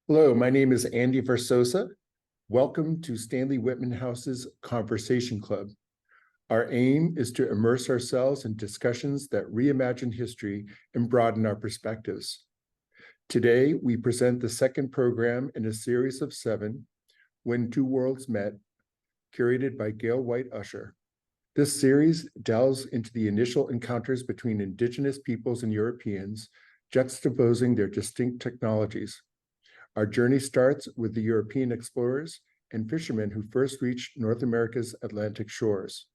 Hello, my name is Andy Versosa. Welcome to Stanley-Whitman House's Conversation Club. Our aim is to immerse ourselves in discussions that reimagine history and broaden our perspectives. Today, we present the second program in a series of 7, When Two Worlds Met, curated by Gail White-Usher. This series delves into the initial encounters between Indigenous peoples and Europeans, juxtaposing their distinct technologies. Our journey starts with the European explorers and fishermen who first reached North America's Atlantic shores.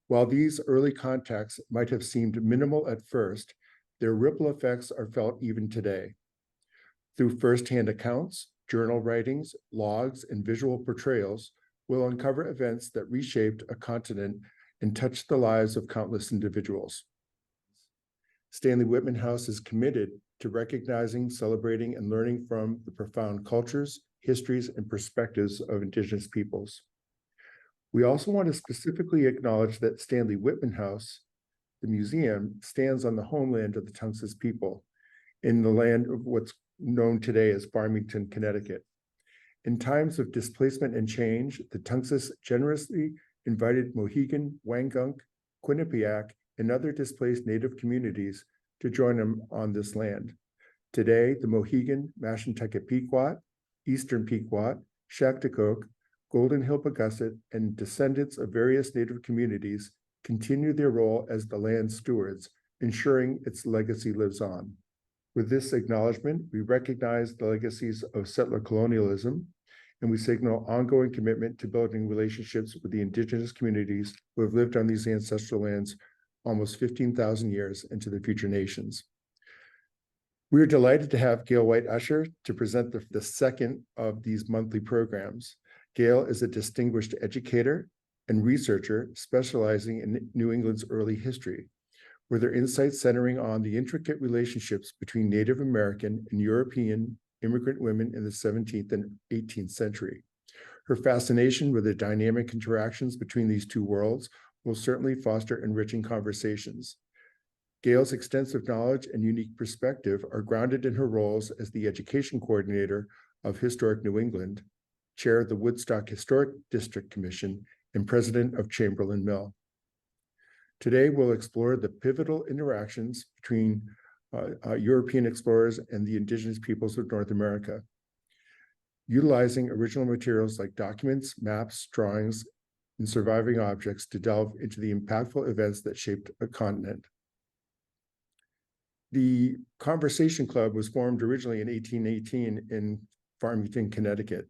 While these early contacts might have seemed minimal at first, their ripple effects are felt even today. Through firsthand accounts, journal writings, logs, and visual portrayals, we'll uncover events that reshaped a continent and touched the lives of countless individuals. Stanley-Whitman House is committed to recognizing, celebrating, and learning from the profound cultures, histories, and perspectives of Indigenous peoples. We also want to specifically acknowledge that Stanley-Whitman House, the museum, stands on the homeland of the Tungsas people, in the land of what's known today as Farmington, Connecticut. In times of displacement and change, the Tungsas generously invited Mohegan, Wangunk, Quinnipiac, and other displaced Native communities to join them on this land. Today, the Mohegan, Mashantucket Pequot, Eastern Pequot, Shaktakoke, Golden Hill Pagusset, and descendants of various Native communities continue their role as the land stewards, ensuring its legacy lives on. With this acknowledgement, we recognize the legacies of settler colonialism, and we signal ongoing commitment to building relationships with the Indigenous communities who have lived on these ancestral lands almost 15,000 years into the future nations. We are delighted to have Gail White-Usher to present the second of these monthly programs. Gail is a distinguished educator and researcher specializing in New England's early history, with her insights centering on the intricate relationships between Native American and European immigrant women in the 17th and 18th century. Her fascination with the dynamic interactions between these two worlds will certainly foster enriching conversations. Gail's extensive knowledge and unique perspective are grounded in her roles as the education coordinator of Historic New England, chair of the Woodstock Historic District Commission, and president of Chamberlain Mill. Today, we'll explore the pivotal interactions between European explorers and the Indigenous peoples of North America, utilizing original materials like documents, maps, drawings, and surviving objects to delve into the impactful events that shaped a continent. The Conversation Club was formed originally in 1818 in Farmington, Connecticut.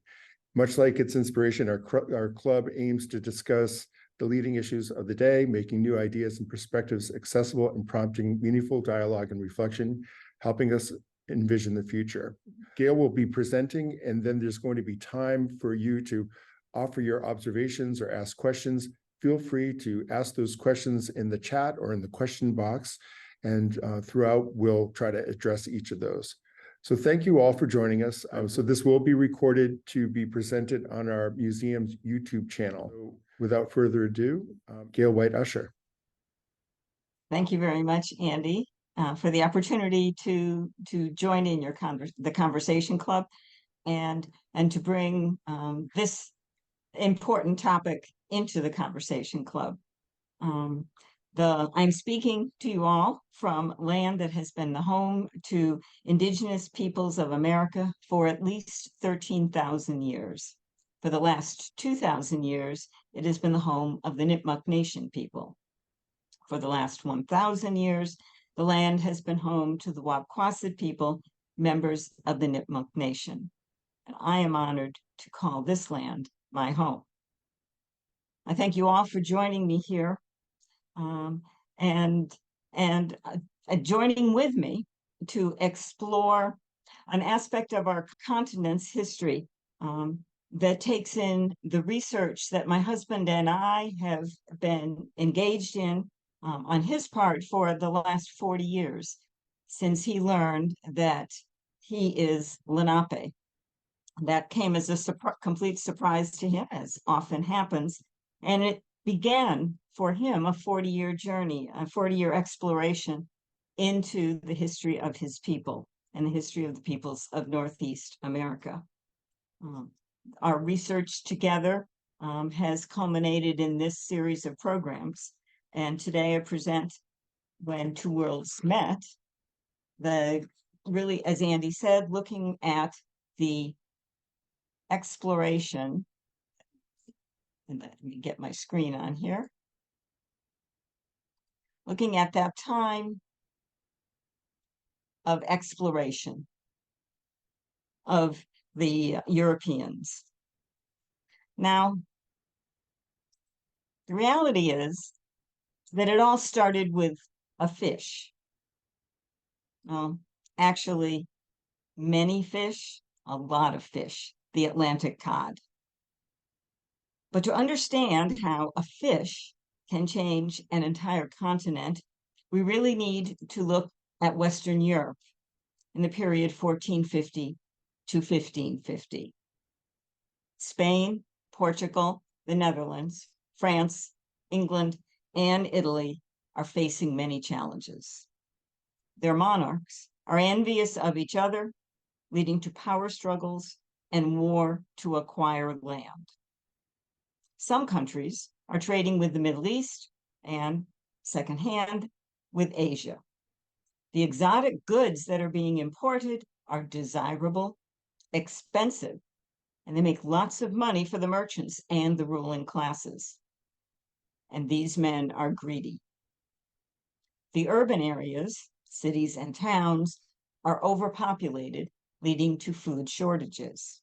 Much like its inspiration, our club aims to discuss the leading issues of the day, making new ideas and perspectives accessible and prompting meaningful dialogue and reflection, helping us envision the future. Gail will be presenting, and then there's going to be time for you to offer your observations or ask questions. Feel free to ask those questions in the chat or in the question box, and throughout we'll try to address each of those. So thank you all for joining us. So this will be recorded to be presented on our museum's YouTube channel. So without further ado, Gail White-Usher. Thank you very much, Andy, for the opportunity to join in the Conversation Club and to bring this important topic into the Conversation Club. I'm speaking to you all from land that has been the home to Indigenous peoples of America for at least 13,000 years. For the last 2,000 years, it has been the home of the Nipmuc Nation people. For the last 1,000 years, the land has been home to the Wapquasit people, members of the Nipmuc Nation. And I am honored to call this land my home. I thank you all for joining me here and joining with me to explore an aspect of our continent's history that takes in the research that my husband and I have been engaged in on his part for the last 40 years, since he learned that he is Lenape. That came as a complete surprise to him, as often happens, and it began for him a 40-year journey, a 40-year exploration into the history of his people and the history of the peoples of Northeast America. Our research together has culminated in this series of programs. And today I present When Two Worlds Met, really, as Andy said, looking at the exploration. And let me get my screen on here. Looking at that time of exploration of the Europeans. Now, the reality is that it all started with a fish. Actually, many fish, a lot of fish, the Atlantic cod. But to understand how a fish can change an entire continent, we really need to look at Western Europe in the period 1450 to 1550. Spain, Portugal, the Netherlands, France, England, and Italy are facing many challenges. Their monarchs are envious of each other, leading to power struggles and war to acquire land. Some countries are trading with the Middle East and, secondhand, with Asia. The exotic goods that are being imported are desirable, expensive, and they make lots of money for the merchants and the ruling classes. And these men are greedy. The urban areas, cities and towns, are overpopulated, leading to food shortages.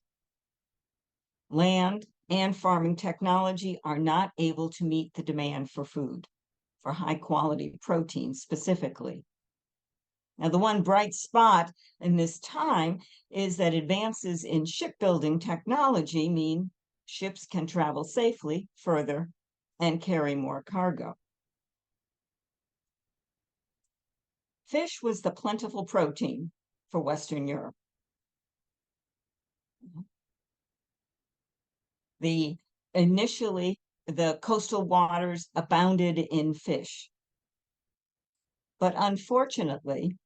Land and farming technology are not able to meet the demand for food, for high quality protein specifically. Now, the one bright spot in this time is that advances in shipbuilding technology mean ships can travel safely further and carry more cargo. Fish was the plentiful protein for Western Europe. Initially, the coastal waters abounded in fish. But unfortunately,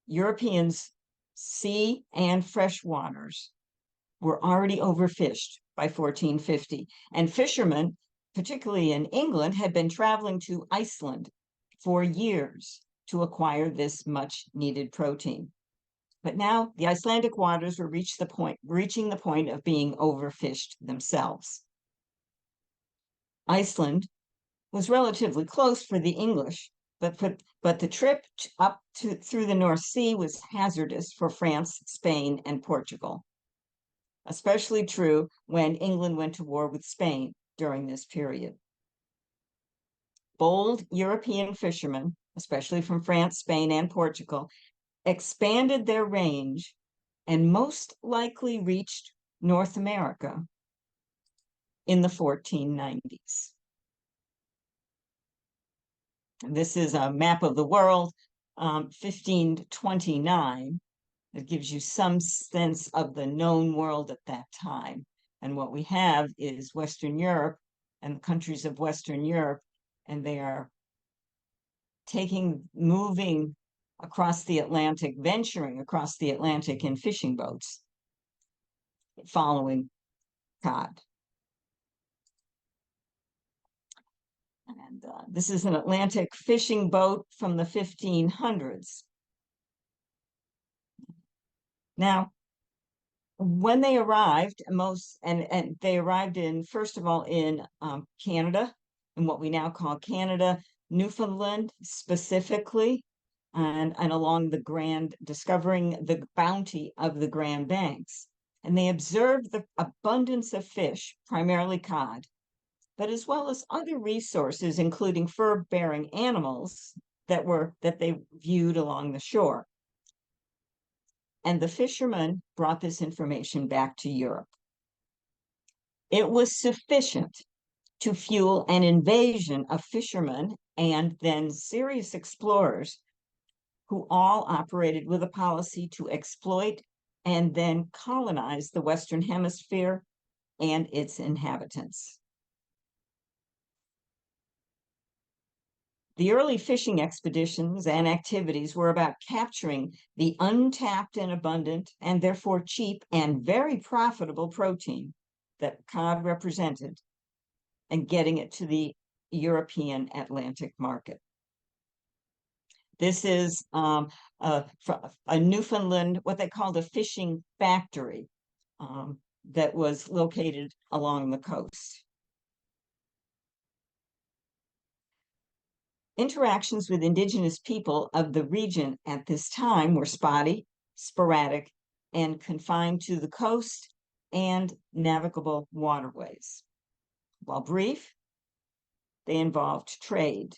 Europeans' sea and fresh waters were already overfished by 1450. And fishermen, particularly in England, had been traveling to Iceland for years to acquire this much needed protein. But now the Icelandic waters were reaching the point of being overfished themselves. Iceland was relatively close for the English, but the trip through the North Sea was hazardous for France, Spain, and Portugal. Especially true when England went to war with Spain during this period. Bold European fishermen, especially from France, Spain, and Portugal, expanded their range and most likely reached North America in the 1490s. This is a map of the world, 1529. It gives you some sense of the known world at that time. And what we have is Western Europe and the countries of Western Europe, and they are moving across the Atlantic, venturing across the Atlantic in fishing boats, following cod. And this is an Atlantic fishing boat from the 1500s. Now, when they arrived, they arrived in, first of all, in Canada, in what we now call Canada, Newfoundland specifically, and along the discovering the bounty of the Grand Banks. And they observed the abundance of fish, primarily cod, but as well as other resources, including fur-bearing animals that they viewed along the shore. And the fishermen brought this information back to Europe. It was sufficient to fuel an invasion of fishermen and then serious explorers who all operated with a policy to exploit and then colonize the Western Hemisphere and its inhabitants. The early fishing expeditions and activities were about capturing the untapped and abundant, and therefore cheap and very profitable protein that cod represented, and getting it to the European Atlantic market. This is a Newfoundland, what they called a fishing factory, that was located along the coast. Interactions with Indigenous people of the region at this time were spotty, sporadic, and confined to the coast and navigable waterways. While brief, they involved trade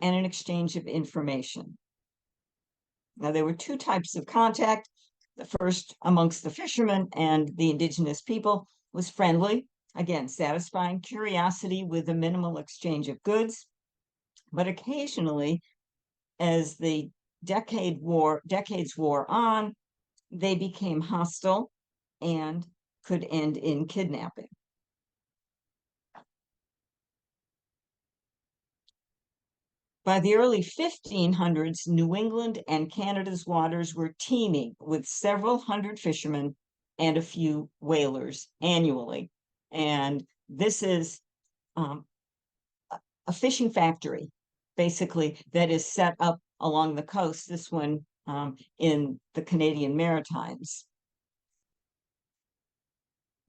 and an exchange of information. Now, there were two types of contact. The first amongst the fishermen and the Indigenous people was friendly, again, satisfying curiosity with a minimal exchange of goods. But occasionally, as the decades wore on, they became hostile and could end in kidnapping. By the early 1500s, New England and Canada's waters were teeming with several hundred fishermen and a few whalers annually. And this is a fishing factory, basically, that is set up along the coast, this one in the Canadian Maritimes.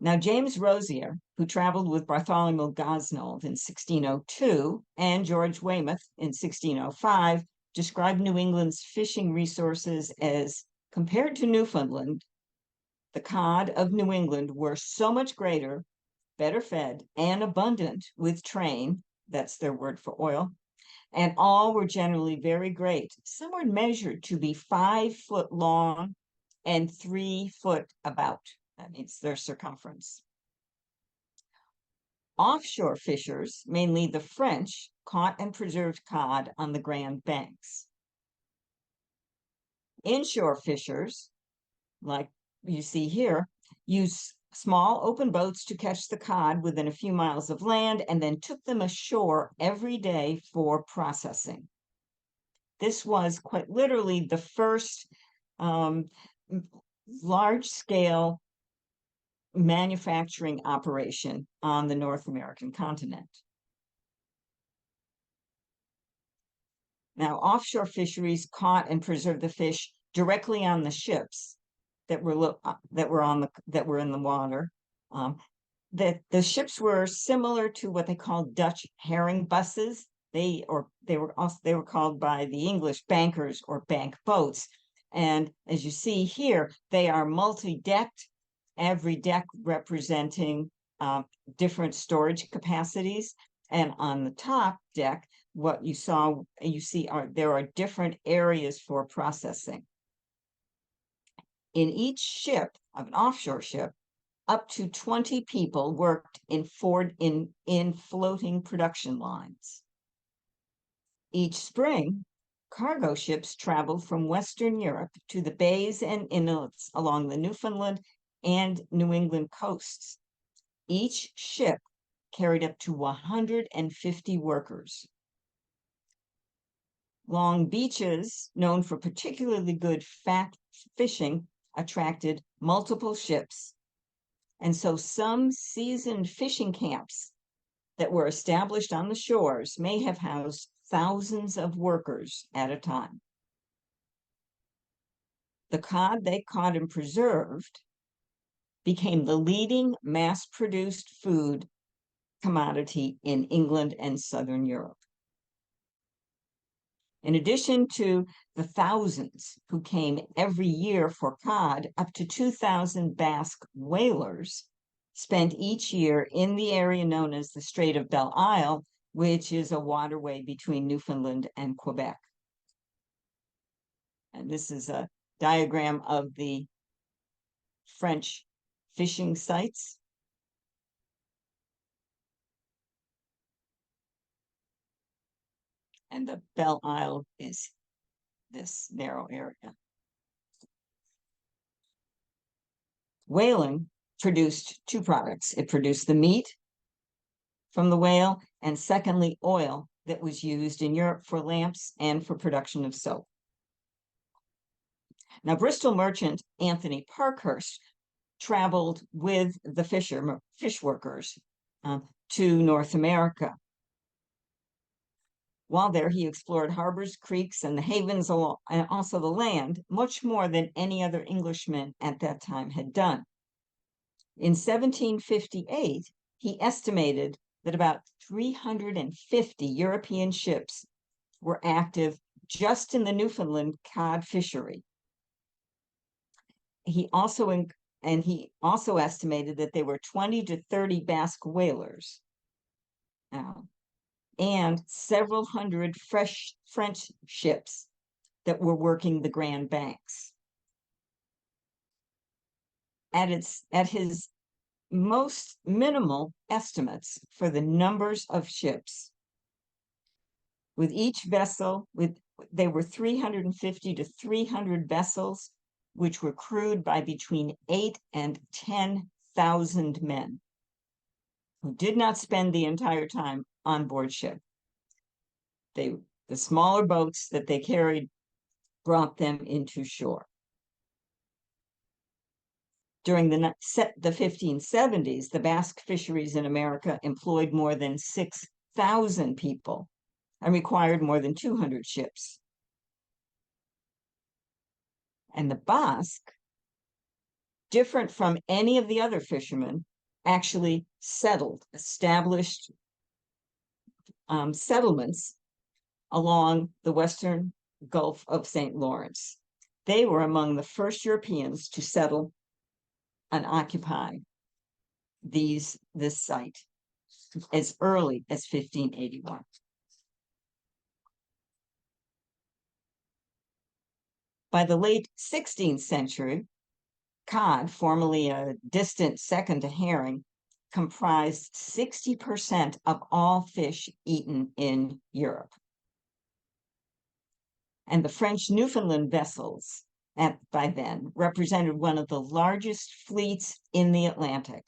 Now, James Rosier, who traveled with Bartholomew Gosnold in 1602 and George Weymouth in 1605, described New England's fishing resources as, compared to Newfoundland, the cod of New England were so much greater, better fed, and abundant with train, that's their word for oil, and all were generally very great. Some were measured to be 5 foot long and 3 foot about. That means their circumference. Offshore fishers, mainly the French, caught and preserved cod on the Grand Banks. Inshore fishers, like you see here, use small open boats to catch the cod within a few miles of land and then took them ashore every day for processing. This was quite literally the first large-scale manufacturing operation on the North American continent. Now, offshore fisheries caught and preserved the fish directly on the ships that were in the water. The ships were similar to what they called Dutch herring busses. They were called by the English bankers or bank boats. And as you see here, they are multi-decked, every deck representing different storage capacities. And on the top deck, what you see there are different areas for processing. In each ship, of an offshore ship, up to 20 people worked in floating production lines. Each spring, cargo ships traveled from Western Europe to the bays and inlets along the Newfoundland and New England coasts. Each ship carried up to 150 workers. Long beaches, known for particularly good fat fishing, attracted multiple ships. And so some seasoned fishing camps that were established on the shores may have housed thousands of workers at a time. The cod they caught and preserved became the leading mass-produced food commodity in England and Southern Europe. In addition to the thousands who came every year for cod, up to 2,000 Basque whalers spent each year in the area known as the Strait of Belle Isle, which is a waterway between Newfoundland and Quebec. And this is a diagram of the French fishing sites. And the Belle Isle is this narrow area. Whaling produced two products. It produced the meat from the whale, and secondly, oil that was used in Europe for lamps and for production of soap. Now, Bristol merchant Anthony Parkhurst traveled with the fish workers to North America. While there, he explored harbors, creeks, and the havens along, and also the land, much more than any other Englishman at that time had done. In 1758, he estimated that about 350 European ships were active just in the Newfoundland cod fishery. He also estimated that there were 20 to 30 Basque whalers. And several hundred French ships that were working the Grand Banks. At his most minimal estimates for the numbers of ships, with each vessel, there were 350 to 300 vessels, which were crewed by between 8,000 and 10,000 men, who did not spend the entire time on board ship. The smaller boats that they carried brought them into shore. During the 1570s, the Basque fisheries in America employed more than 6,000 people and required more than 200 ships. And the Basque, different from any of the other fishermen, actually established settlements along the western Gulf of St. Lawrence. They were among the first Europeans to settle and occupy this site as early as 1581. By the late 16th century, cod, formerly a distant second to herring, comprised 60% of all fish eaten in Europe. And the French Newfoundland vessels by then represented one of the largest fleets in the Atlantic.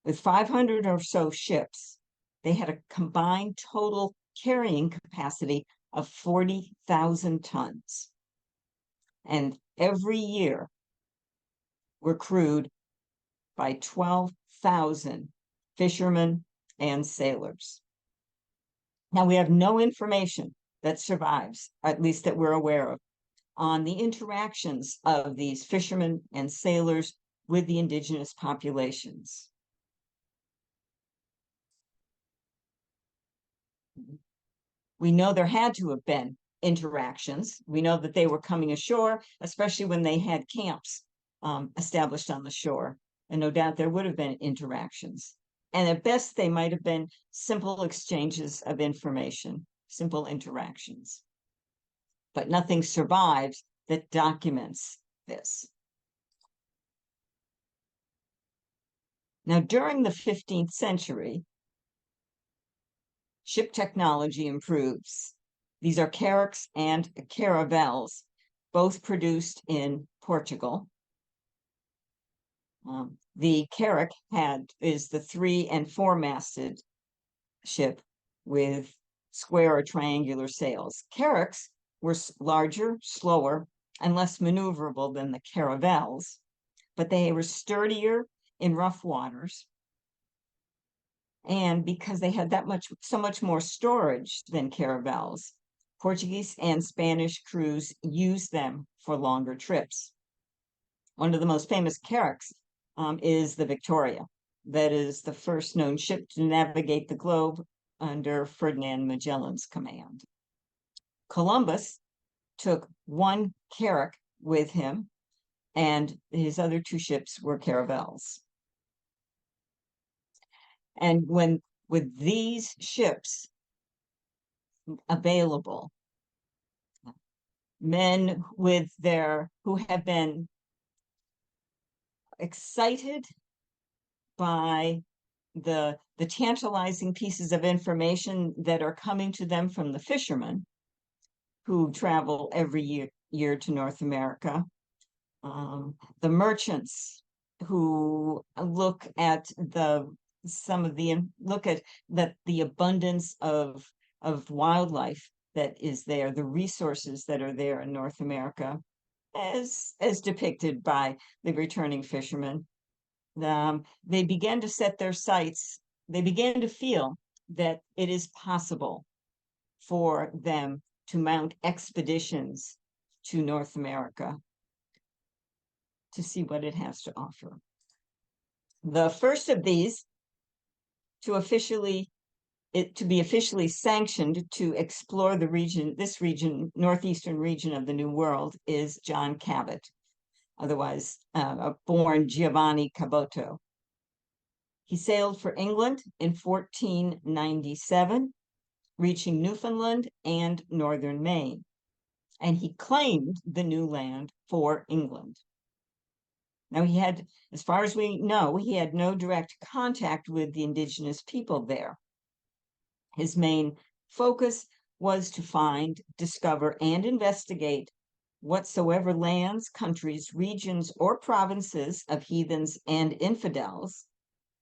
With 500 or so ships, they had a combined total carrying capacity of 40,000 tons. And every year were crewed by 12,000 fishermen and sailors. Now, we have no information that survives, at least that we're aware of, on the interactions of these fishermen and sailors with the indigenous populations. We know there had to have been interactions. We know that they were coming ashore, especially when they had camps established on the shore. And no doubt there would have been interactions. And at best, they might have been simple exchanges of information, simple interactions. But nothing survives that documents this. Now, during the 15th century, ship technology improves. These are carracks and caravels, both produced in Portugal. The carrack is the 3- and 4-masted ship with square or triangular sails. Carracks were larger, slower, and less maneuverable than the caravels, but they were sturdier in rough waters. And because they had so much more storage than caravels, Portuguese and Spanish crews used them for longer trips. One of the most famous carracks is the Victoria. That is the first known ship to navigate the globe under Ferdinand Magellan's command. Columbus took one carrack with him, and his other 2 ships were caravels. And with these ships available, men who have been excited by the tantalizing pieces of information that are coming to them from the fishermen who travel every year to North America, the merchants who look at the abundance of of wildlife that is there, the resources that are there in North America, as depicted by the returning fishermen. They began to set their sights. They began to feel that it is possible for them to mount expeditions to North America to see what it has to offer. The first of these to be officially sanctioned to explore the region, this region, northeastern region of the New World, is John Cabot, otherwise born Giovanni Caboto. He sailed for England in 1497, reaching Newfoundland and northern Maine, and he claimed the new land for England. Now, he had, as far as we know, he had no direct contact with the indigenous people there. His main focus was to find, discover, and investigate whatsoever lands, countries, regions, or provinces of heathens and infidels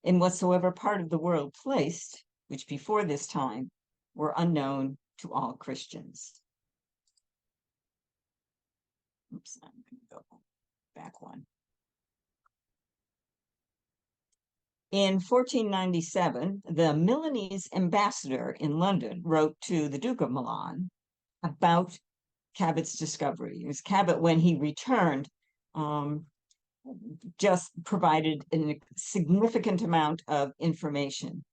in whatsoever part of the world placed, which before this time were unknown to all Christians. Oops, I'm going to go back one. In 1497, the Milanese ambassador in London wrote to the Duke of Milan about Cabot's discovery. It was Cabot, when he returned, just provided a significant amount of information.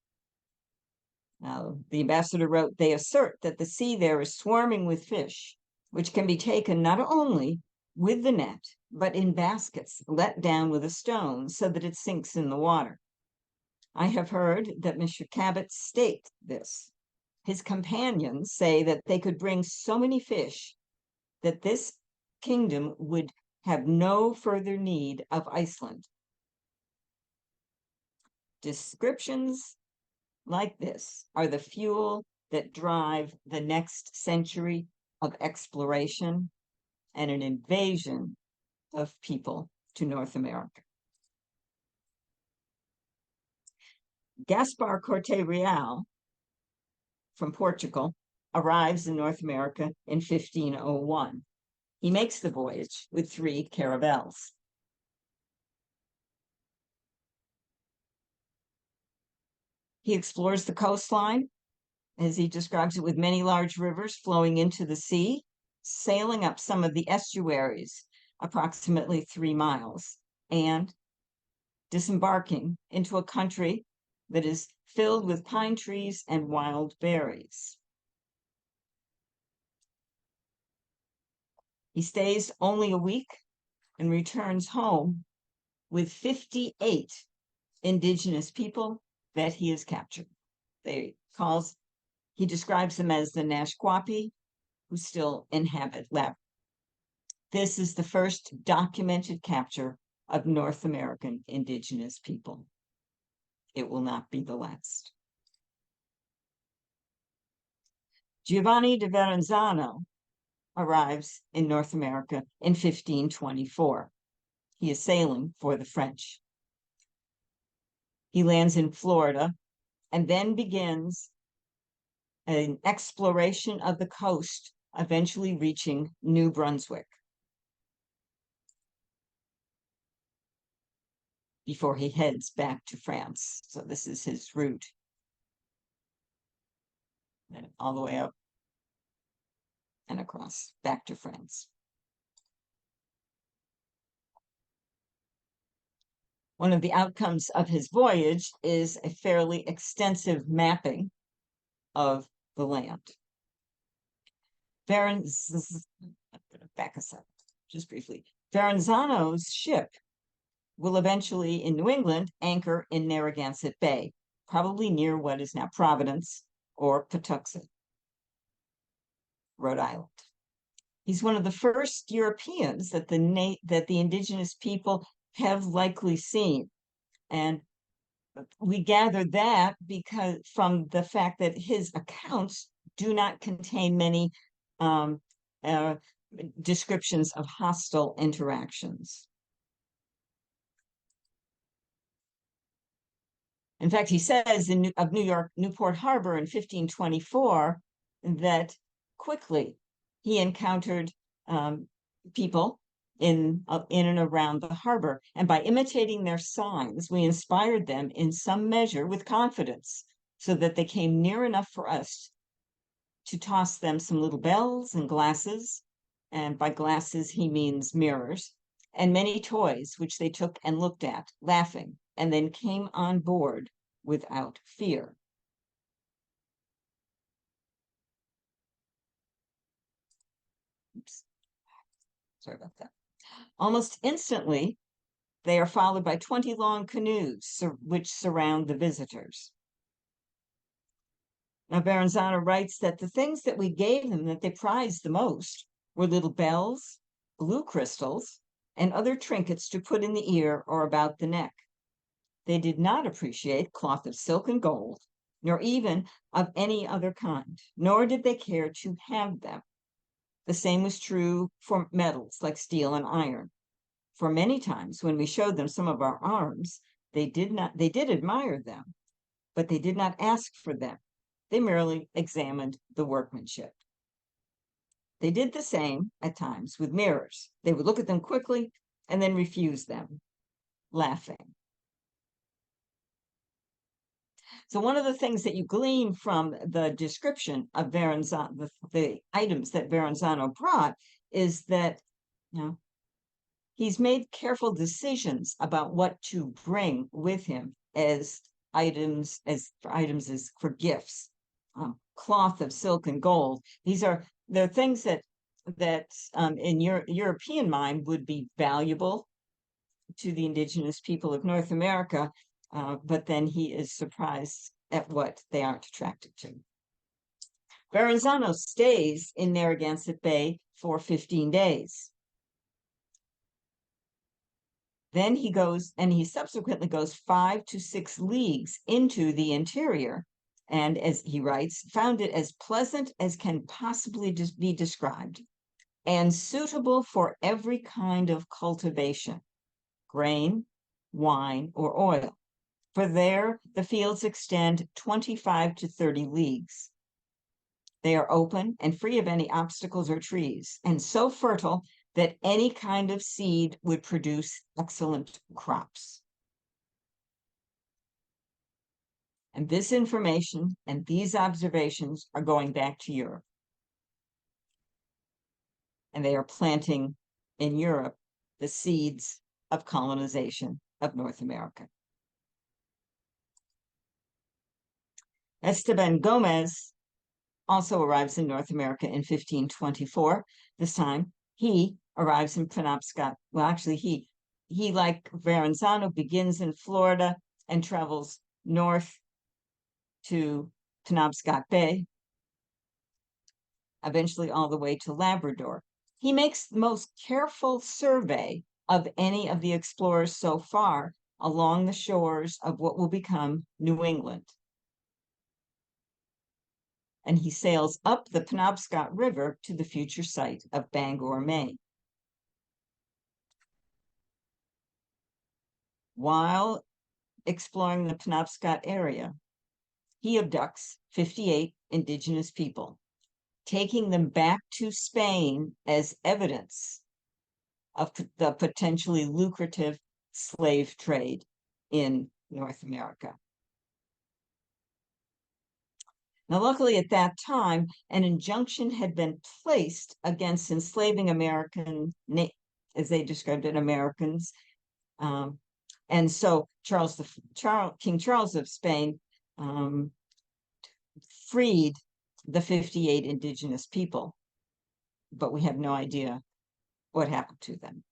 Now, the ambassador wrote, "They assert that the sea there is swarming with fish, which can be taken not only with the net, but in baskets let down with a stone so that it sinks in the water. I have heard that Mr. Cabot state this. His companions say that they could bring so many fish that this kingdom would have no further need of Iceland." Descriptions like this are the fuel that drive the next century of exploration and an invasion of people to North America. Gaspar Corte Real from Portugal arrives in North America in 1501. He makes the voyage with 3 caravels. He explores the coastline, as he describes it, with many large rivers flowing into the sea, sailing up some of the estuaries, approximately 3 miles, and disembarking into a country that is filled with pine trees and wild berries. He stays only a week and returns home with 58 indigenous people that he has captured. He describes them as the Nashquapi, who still inhabit Lab. This is the first documented capture of North American indigenous people. It will not be the last. Giovanni de Verrazano arrives in North America in 1524. He is sailing for the French. He lands in Florida and then begins an exploration of the coast, eventually reaching New Brunswick, before he heads back to France. So this is his route. And all the way up and across, back to France. One of the outcomes of his voyage is a fairly extensive mapping of the land. I'm going to back us up just briefly. Verrazano's ship will eventually, in New England, anchor in Narragansett Bay, probably near what is now Providence or Patuxent, Rhode Island. He's one of the first Europeans that the indigenous people have likely seen. And we gather that because from the fact that his accounts do not contain many descriptions of hostile interactions. In fact, he says of Newport Harbor in 1524 that quickly he encountered people in and around the harbor. And by imitating their signs, we inspired them in some measure with confidence so that they came near enough for us to toss them some little bells and glasses. And by glasses, he means mirrors, and many toys, which they took and looked at, laughing, and then came on board without fear. Oops. Sorry about that. Almost instantly, they are followed by 20 long canoes, which surround the visitors. Now, Verrazano writes that the things that we gave them that they prized the most were little bells, blue crystals, and other trinkets to put in the ear or about the neck. They did not appreciate cloth of silk and gold, nor even of any other kind, nor did they care to have them. The same was true for metals like steel and iron. For many times when we showed them some of our arms, they did admire them, but they did not ask for them. They merely examined the workmanship. They did the same at times with mirrors. They would look at them quickly and then refuse them, laughing. So one of the things that you glean from the description of Verrazano, the items that Verrazano brought, is that, he's made careful decisions about what to bring with him as items, as for gifts. Cloth of silk and gold. They're things that in your European mind would be valuable to the indigenous people of North America, but then he is surprised at what they aren't attracted to. Verrazano stays in Narragansett Bay for 15 days. Then he subsequently goes 5 to 6 leagues into the interior, and as he writes, found it as pleasant as can possibly be described, and suitable for every kind of cultivation, grain, wine, or oil. For there the fields extend 25 to 30 leagues. They are open and free of any obstacles or trees, and so fertile that any kind of seed would produce excellent crops. And this information and these observations are going back to Europe. And they are planting in Europe the seeds of colonization of North America. Esteban Gomez also arrives in North America in 1524. This time, he arrives in Penobscot. Well, actually, he like Verrazano, begins in Florida and travels north to Penobscot Bay, eventually all the way to Labrador. He makes the most careful survey of any of the explorers so far along the shores of what will become New England. And he sails up the Penobscot River to the future site of Bangor, Maine. While exploring the Penobscot area, he abducts 58 indigenous people, taking them back to Spain as evidence of the potentially lucrative slave trade in North America. Now, luckily at that time, an injunction had been placed against enslaving American, as they described it, Americans. And so King Charles of Spain freed the 58 indigenous people, but we have no idea what happened to them.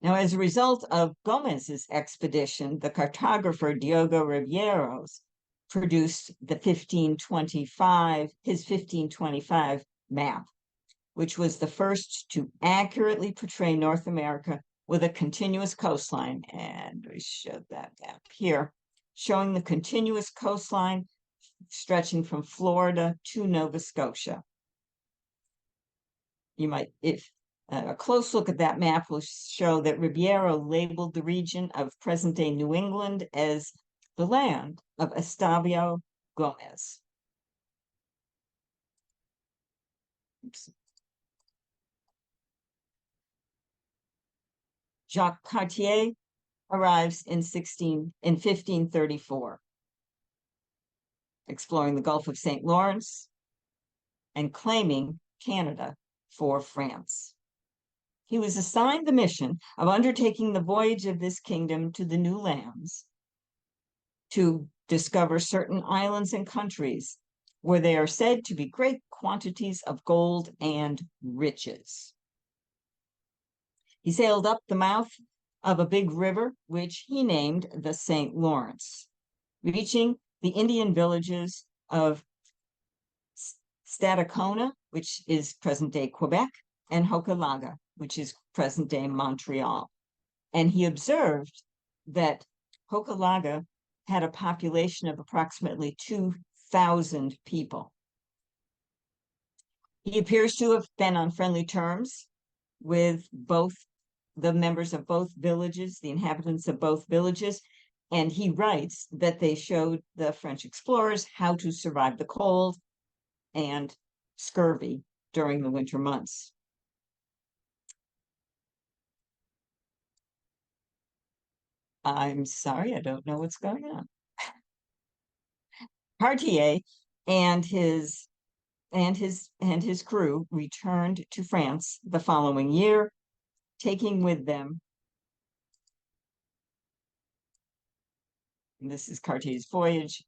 Now, as a result of Gomez's expedition, the cartographer Diogo Ribeiros produced the 1525 map, which was the first to accurately portray North America with a continuous coastline. And we showed that map here, showing the continuous coastline stretching from Florida to Nova Scotia. You might, if a close look at that map will show that Ribeiro labeled the region of present-day New England as the land of Estavio, Gomez. Oops. Jacques Cartier arrives in 1534, exploring the Gulf of St. Lawrence and claiming Canada for France. He was assigned the mission of undertaking the voyage of this kingdom to the new lands to discover certain islands and countries where they are said to be great quantities of gold and riches. He sailed up the mouth of a big river, which he named the St. Lawrence, reaching the Indian villages of Stadacona, which is present-day Quebec, and Hochelaga, which is present-day Montreal. And he observed that Hochelaga had a population of approximately 2,000 people. He appears to have been on friendly terms with both the members of both villages, the inhabitants of both villages, and he writes that they showed the French explorers how to survive the cold and scurvy during the winter months. I'm sorry, I don't know what's going on. Cartier and his crew returned to France the following year, taking with them, and this is Cartier's voyage,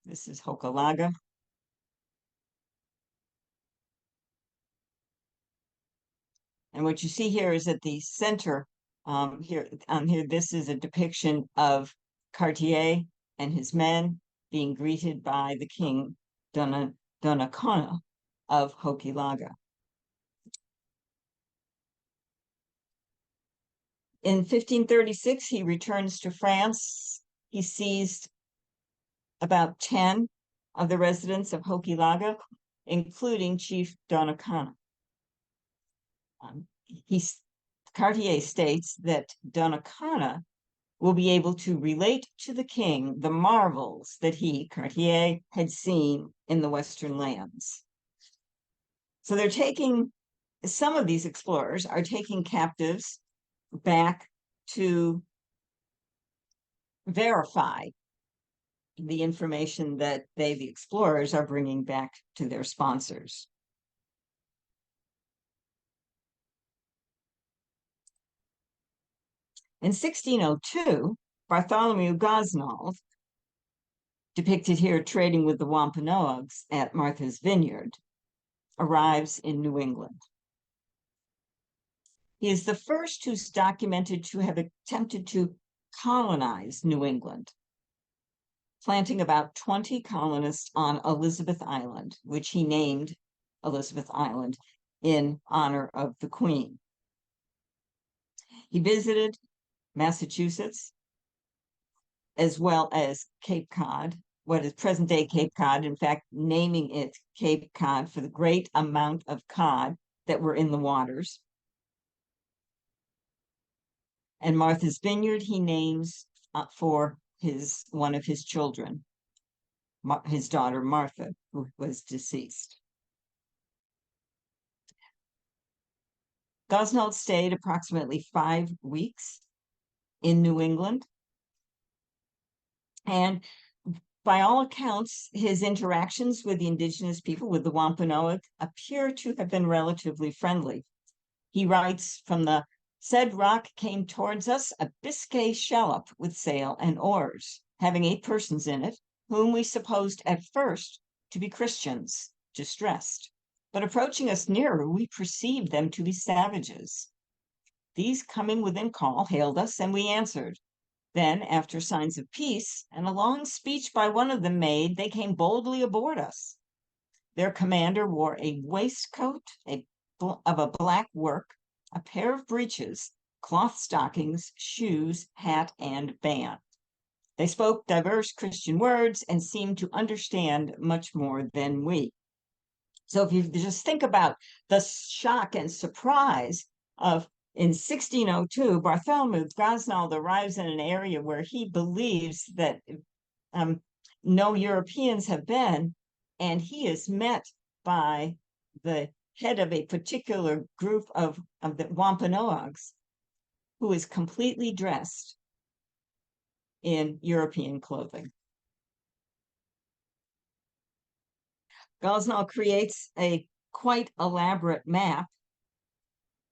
this is Hochelaga. And what you see here is at the center, here, this is a depiction of Cartier and his men being greeted by the king, Donnacona of Hochelaga. In 1536, he returns to France. He seized about 10 of the residents of Hochelaga, including Chief Donnacona. Cartier states that Donnacona will be able to relate to the king the marvels that he, Cartier, had seen in the Western lands. So they're taking, some of these explorers are taking captives back to verify the information that they, the explorers, are bringing back to their sponsors. In 1602, Bartholomew Gosnold, depicted here trading with the Wampanoags at Martha's Vineyard, arrives in New England. He is the first who's documented to have attempted to colonize New England, planting about 20 colonists on Elizabeth Island, which he named Elizabeth Island in honor of the Queen. He visited Massachusetts, as well as Cape Cod, what is present-day Cape Cod, in fact, naming it Cape Cod for the great amount of cod that were in the waters. And Martha's Vineyard he names for one of his children, his daughter Martha, who was deceased. Gosnold stayed approximately 5 weeks in New England. And by all accounts, his interactions with the indigenous people, with the Wampanoag, appear to have been relatively friendly. He writes, "From the said rock came towards us a Biscay shallop with sail and oars, having 8 persons in it, whom we supposed at first to be Christians, distressed. But approaching us nearer, we perceived them to be savages. These coming within call hailed us, and we answered. Then, after signs of peace and a long speech by one of them made, they came boldly aboard us. Their commander wore a waistcoat of a black work, a pair of breeches, cloth stockings, shoes, hat, and band. They spoke diverse Christian words and seemed to understand much more than we." So if you just think about the shock and surprise of, in 1602, Bartholomew Gosnold arrives in an area where he believes that no Europeans have been, and he is met by the head of a particular group of the Wampanoags, who is completely dressed in European clothing. Gosnell creates a quite elaborate map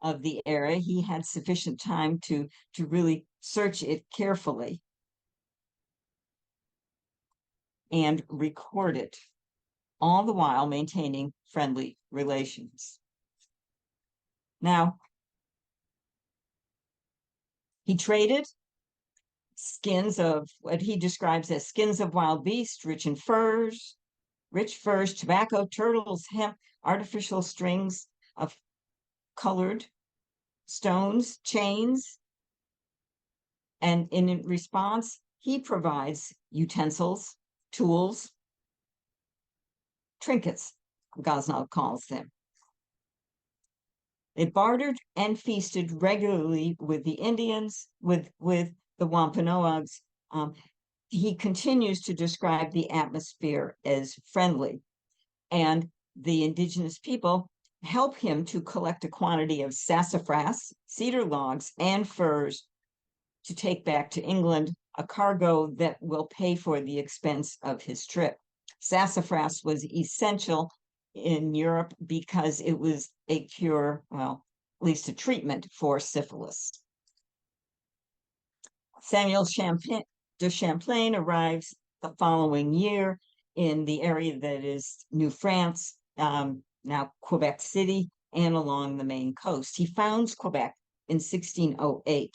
of the area. He had sufficient time to really search it carefully and record it, all the while maintaining friendly relations. Now, he traded skins of what he describes as skins of wild beasts, rich furs, tobacco, turtles, hemp, artificial strings of colored stones, chains. And in response, he provides utensils, tools, trinkets, Gosnell calls them. They bartered and feasted regularly with the Indians, with the Wampanoags. He continues to describe the atmosphere as friendly, and the indigenous people help him to collect a quantity of sassafras, cedar logs, and furs to take back to England, a cargo that will pay for the expense of his trip. Sassafras was essential in Europe because it was a cure, well, at least a treatment for syphilis. Samuel de Champlain arrives the following year in the area that is New France, now Quebec City, and along the Maine coast. He founds Quebec in 1608.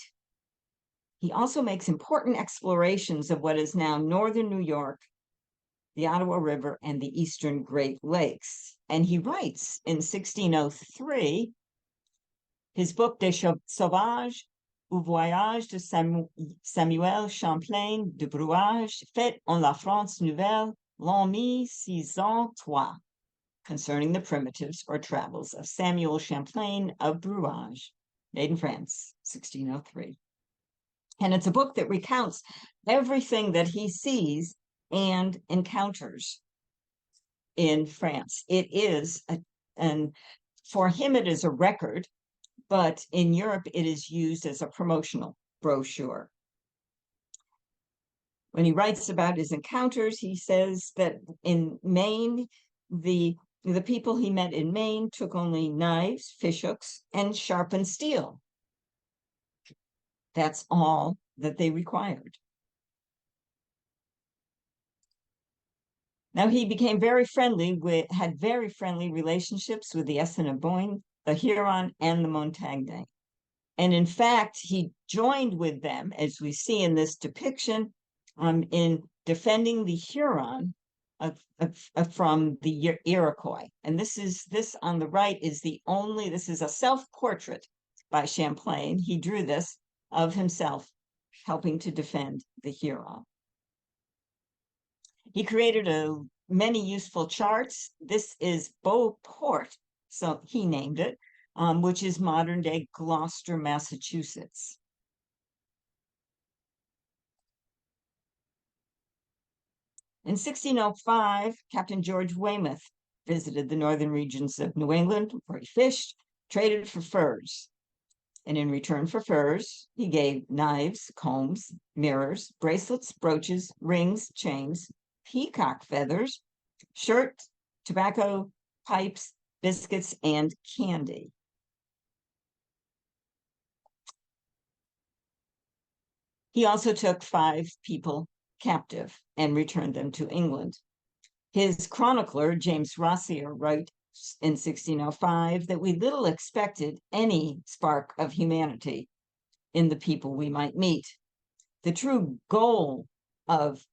He also makes important explorations of what is now northern New York, the Ottawa River, and the eastern Great Lakes. And he writes in 1603 his book Des Sauvages ou Voyage de Samuel Champlain de Brouage, fait en la France Nouvelle, l'an 1603, concerning the primitives or travels of Samuel Champlain of Brouage, made in France, 1603. And it's a book that recounts everything that he sees and encounters in France. It is, and for him, it is a record, but in Europe, it is used as a promotional brochure. When he writes about his encounters, he says that in Maine, the people he met in Maine took only knives, fishhooks, and sharpened steel. That's all that they required. Now he became had very friendly relationships with the Assiniboine, the Huron, and the Montagnais. And in fact, he joined with them, as we see in this depiction, in defending the Huron from the Iroquois. And this on the right is this is a self-portrait by Champlain. He drew this of himself helping to defend the Huron. He created many useful charts. This is Beauport, so he named it, which is modern-day Gloucester, Massachusetts. In 1605, Captain George Weymouth visited the northern regions of New England, where he fished, traded for furs. And in return for furs, he gave knives, combs, mirrors, bracelets, brooches, rings, chains, peacock feathers, shirts, tobacco, pipes, biscuits, and candy. He also took 5 people captive and returned them to England. His chronicler, James Rossier, wrote in 1605 that we little expected any spark of humanity in the people we might meet. The true goal of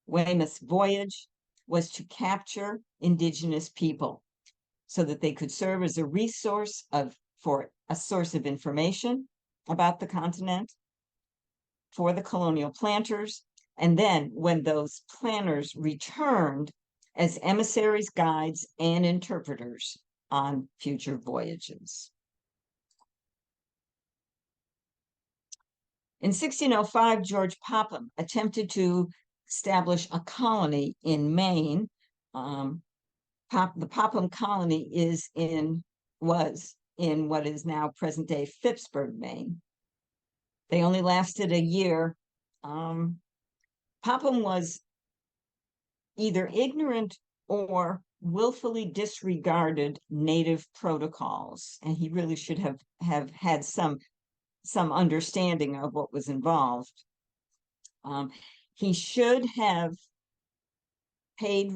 Weymouth's voyage was to capture indigenous people so that they could serve as a source of information about the continent for the colonial planters, and then when those planters returned, as emissaries, guides, and interpreters on future voyages. In 1605, George Popham attempted to establish a colony in Maine. The Popham colony was in what is now present-day Phippsburg, Maine. They only lasted a year. Popham was either ignorant or willfully disregarded native protocols, and he really should have had some understanding of what was involved. He should have paid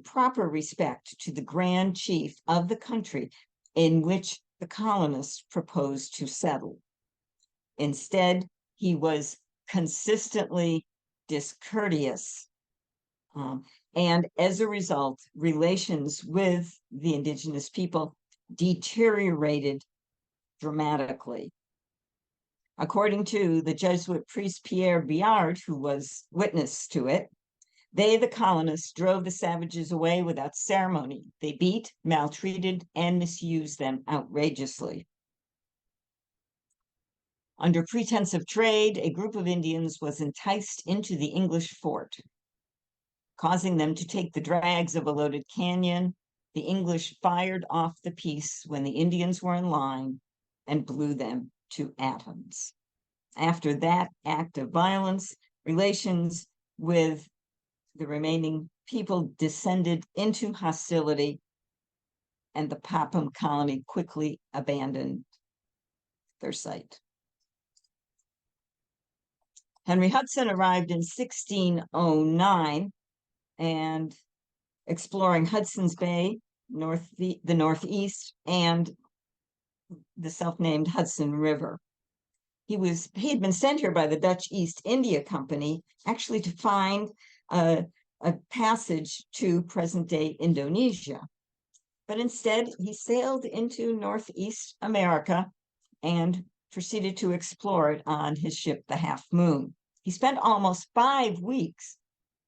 proper respect to the grand chief of the country in which the colonists proposed to settle. Instead, he was consistently discourteous. And as a result, relations with the indigenous people deteriorated dramatically. According to the Jesuit priest Pierre Biard, who was witness to it, they, the colonists, drove the savages away without ceremony. They beat, maltreated, and misused them outrageously. Under pretense of trade, a group of Indians was enticed into the English fort, causing them to take the drags of a loaded canyon. The English fired off the piece when the Indians were in line and blew them to atoms. After that act of violence, relations with the remaining people descended into hostility, and the Popham colony quickly abandoned their site. Henry Hudson arrived in 1609, and exploring Hudson's Bay, the Northeast, and the self-named Hudson River. He had been sent here by the Dutch East India Company, actually to find a passage to present-day Indonesia. But instead, he sailed into Northeast America and proceeded to explore it on his ship, the Half Moon. He spent almost 5 weeks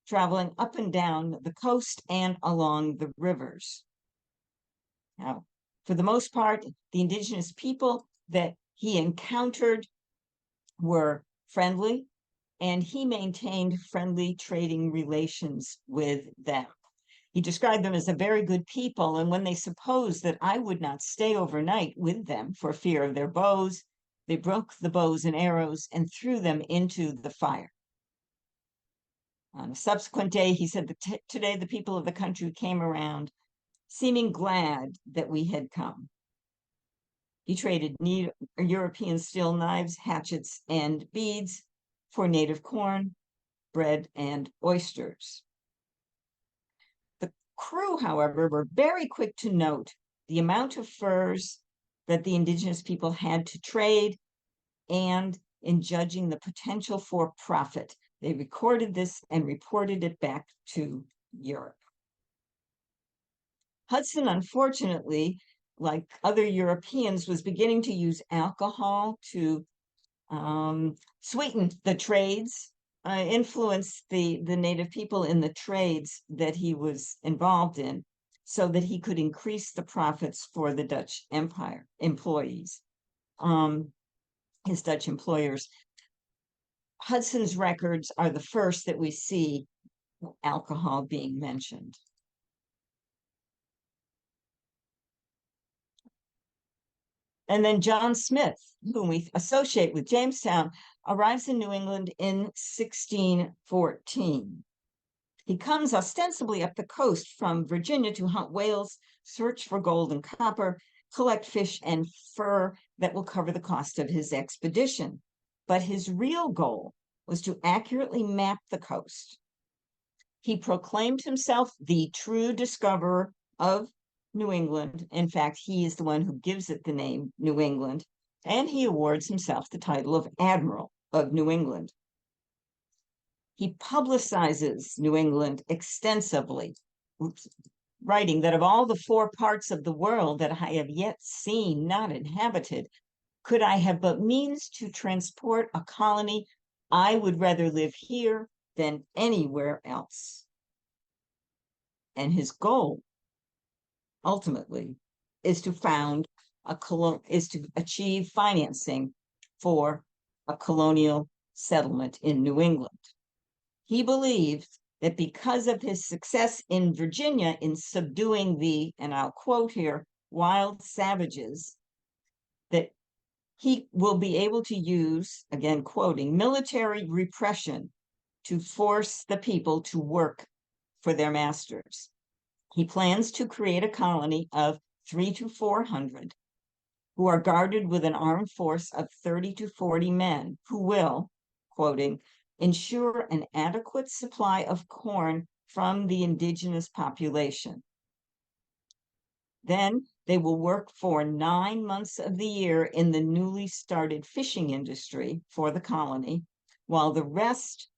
traveling up and down the coast and along the rivers. Now, for the most part, the indigenous people that he encountered were friendly, and he maintained friendly trading relations with them. He described them as a very good people, and when they supposed that I would not stay overnight with them for fear of their bows, they broke the bows and arrows and threw them into the fire. On a subsequent day, he said that today the people of the country came around, seeming glad that we had come. He traded European steel knives, hatchets, and beads for native corn, bread, and oysters. The crew, however, were very quick to note the amount of furs that the indigenous people had to trade, and in judging the potential for profit, they recorded this and reported it back to Europe. Hudson, unfortunately, like other Europeans, was beginning to use alcohol to sweeten the trades, influence the native people in the trades that he was involved in, so that he could increase the profits for the Dutch Empire employees, his Dutch employers. Hudson's records are the first that we see alcohol being mentioned. And then John Smith, whom we associate with Jamestown, arrives in New England in 1614. He comes ostensibly up the coast from Virginia to hunt whales, search for gold and copper, collect fish and fur that will cover the cost of his expedition. But his real goal was to accurately map the coast. He proclaimed himself the true discoverer of New England. In fact, he is the one who gives it the name New England, and he awards himself the title of Admiral of New England. He publicizes New England extensively, writing that of all the 4 parts of the world that I have yet seen not inhabited, could I have but means to transport a colony, I would rather live here than anywhere else. And his goal, ultimately, is to achieve financing for a colonial settlement in New England. He believed that because of his success in Virginia in subduing the, and I'll quote here, wild savages, that he will be able to use, again quoting, military repression to force the people to work for their masters. He plans to create a colony of 300 to 400 who are guarded with an armed force of 30 to 40 men who will, quoting, ensure an adequate supply of corn from the indigenous population. Then they will work for 9 months of the year in the newly started fishing industry for the colony, while the rest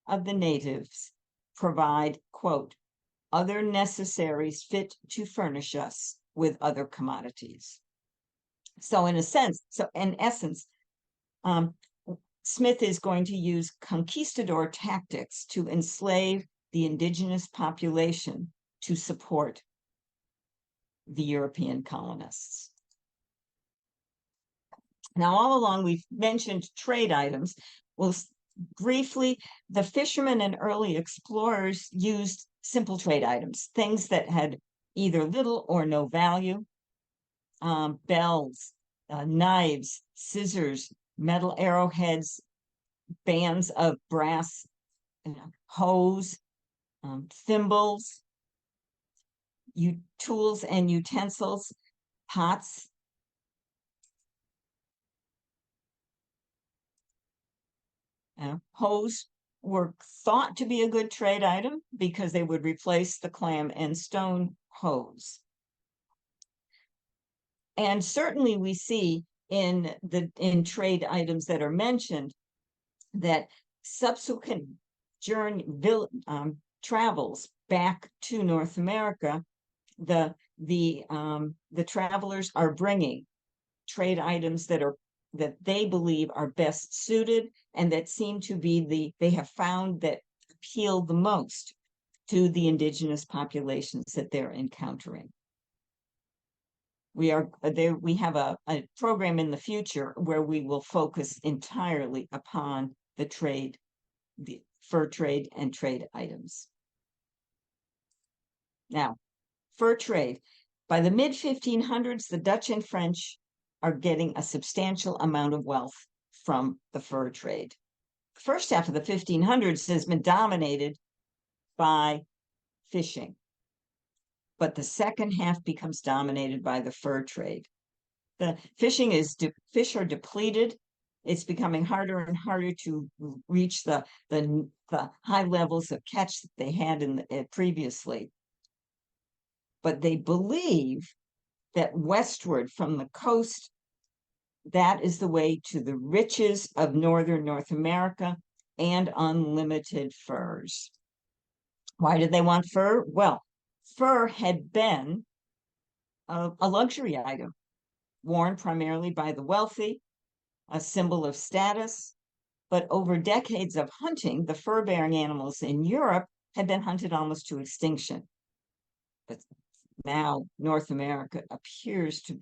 of the natives provide, quote, other necessaries fit to furnish us with other commodities. So in essence, Smith is going to use conquistador tactics to enslave the indigenous population to support the European colonists. Now, all along, we've mentioned trade items. Well, briefly, the fishermen and early explorers used simple trade items, things that had either little or no value, bells, knives, scissors, metal arrowheads, bands of brass, hose, thimbles, tools and utensils, pots. Hose were thought to be a good trade item because they would replace the clam and stone hose. And certainly we see in trade items that are mentioned that subsequent travels back to North America, the travelers are bringing trade items that they believe are best suited and that seem to be they have found that appeal the most to the indigenous populations that they're encountering. We have a program in the future where we will focus entirely upon the fur trade and trade items. Now, fur trade. By the mid-1500s, the Dutch and French are getting a substantial amount of wealth from the fur trade. The first half of the 1500s has been dominated by fishing, but the second half becomes dominated by the fur trade. The fish are depleted. It's becoming harder and harder to reach the high levels of catch that they had previously. But they believe that westward from the coast, that is the way to the riches of northern North America and unlimited furs. Why did they want fur? Well, fur had been a luxury item, worn primarily by the wealthy, a symbol of status. But over decades of hunting, the fur-bearing animals in Europe had been hunted almost to extinction. But now North America appears to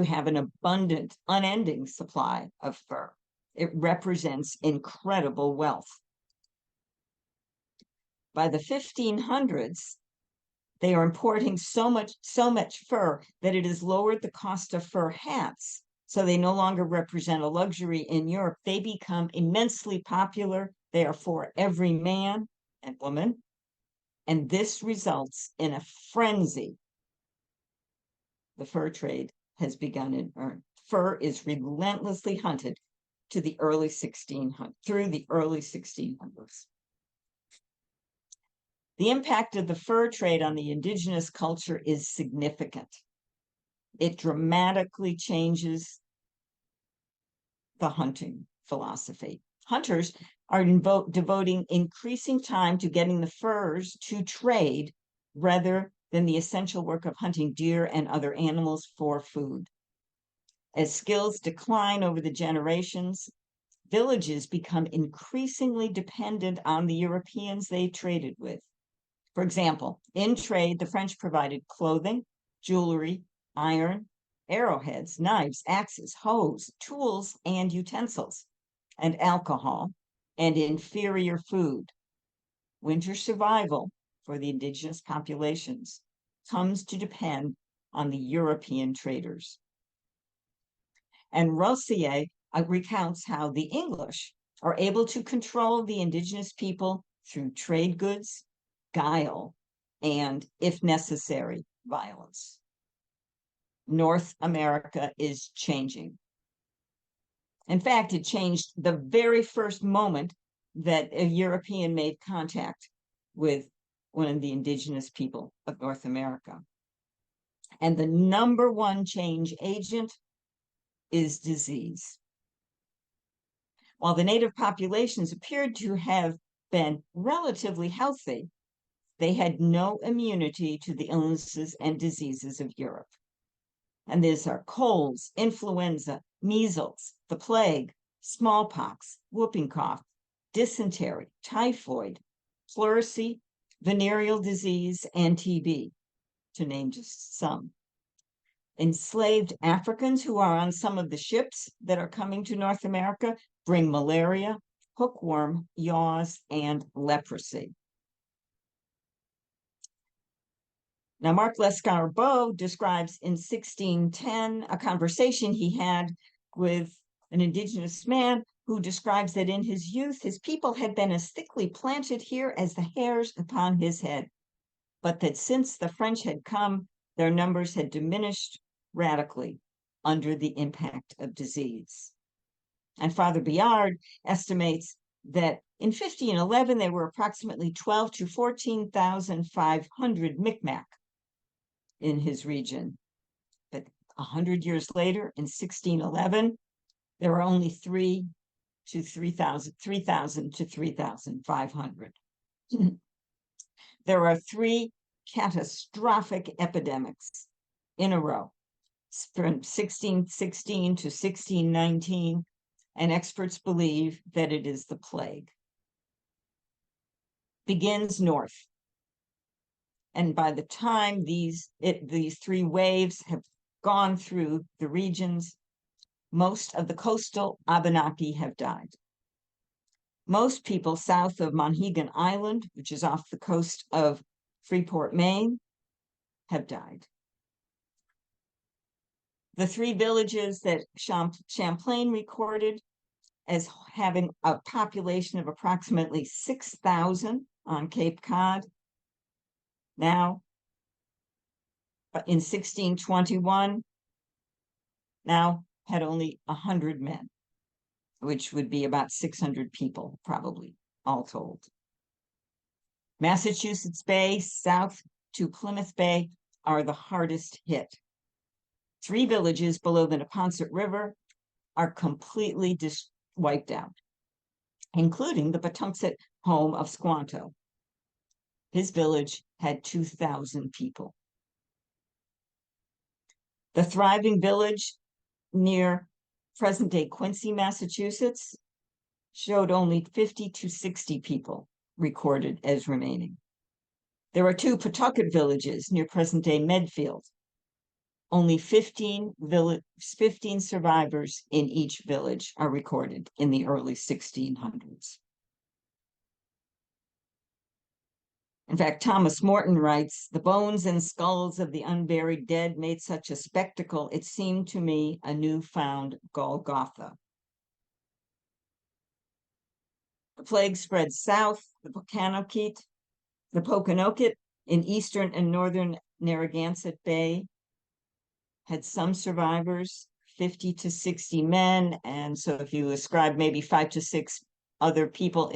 have an abundant, unending supply of fur. It represents incredible wealth. By the 1500s, they are importing so much fur that it has lowered the cost of fur hats. So they no longer represent a luxury in Europe. They become immensely popular. They are for every man and woman. And this results in a frenzy. The fur trade has begun in earnest. Fur is relentlessly hunted through the early 1600s. The impact of the fur trade on the indigenous culture is significant. It dramatically changes the hunting philosophy. Hunters are devoting increasing time to getting the furs to trade rather than the essential work of hunting deer and other animals for food. As skills decline over the generations, villages become increasingly dependent on the Europeans they traded with. For example, in trade, the French provided clothing, jewelry, iron, arrowheads, knives, axes, hoes, tools, and utensils, and alcohol, and inferior food. Winter survival for the indigenous populations comes to depend on the European traders. And Rossier recounts how the English are able to control the indigenous people through trade goods, guile, and, if necessary, violence. North America is changing. In fact, it changed the very first moment that a European made contact with one of the indigenous people of North America. And the number one change agent is disease. While the native populations appeared to have been relatively healthy, they had no immunity to the illnesses and diseases of Europe. And these are colds, influenza, measles, the plague, smallpox, whooping cough, dysentery, typhoid, pleurisy, venereal disease, and TB, to name just some. Enslaved Africans who are on some of the ships that are coming to North America bring malaria, hookworm, yaws, and leprosy. Now, Marc Lescarbot describes in 1610 a conversation he had with an indigenous man who describes that in his youth, his people had been as thickly planted here as the hairs upon his head, but that since the French had come, their numbers had diminished radically under the impact of disease. And Father Biard estimates that in 1511, there were approximately 12 to 14,500 Micmac in his region. But 100 years later, in 1611, there were only 3,000 to 3,500. There are 3 catastrophic epidemics in a row from 1616 to 1619, and experts believe that it is the plague. Begins north. And by the time these 3 waves have gone through the regions, most of the coastal Abenaki have died. Most people south of Monhegan Island, which is off the coast of Freeport, Maine, have died. The 3 villages that Champlain recorded as having a population of approximately 6,000 on Cape Cod, now, in 1621, now had only 100 men, which would be about 600 people, probably, all told. Massachusetts Bay, south to Plymouth Bay, are the hardest hit. 3 villages below the Neponset River are completely wiped out, including the Patuxet home of Squanto. His village had 2,000 people. The thriving village near present-day Quincy, Massachusetts, showed only 50 to 60 people recorded as remaining. There are 2 Pawtucket villages near present-day Medfield. Only 15 survivors in each village are recorded in the early 1600s. In fact, Thomas Morton writes, "The bones and skulls of the unburied dead made such a spectacle, it seemed to me a newfound Golgotha." The plague spread south, the Pokanoket in eastern and northern Narragansett Bay had some survivors, 50 to 60 men, and so if you ascribe maybe 5 to 6 other people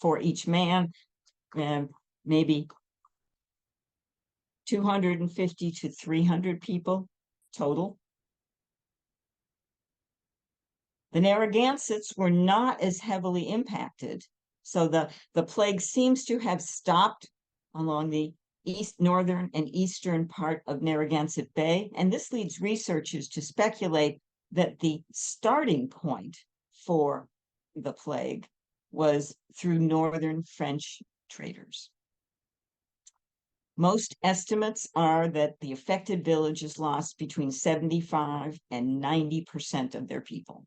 for each man, maybe 250 to 300 people total. The Narragansetts were not as heavily impacted, so the plague seems to have stopped along the northern and eastern part of Narragansett Bay, and this leads researchers to speculate that the starting point for the plague was through northern French traders. Most estimates are that the affected villages lost between 75 and 90% of their people.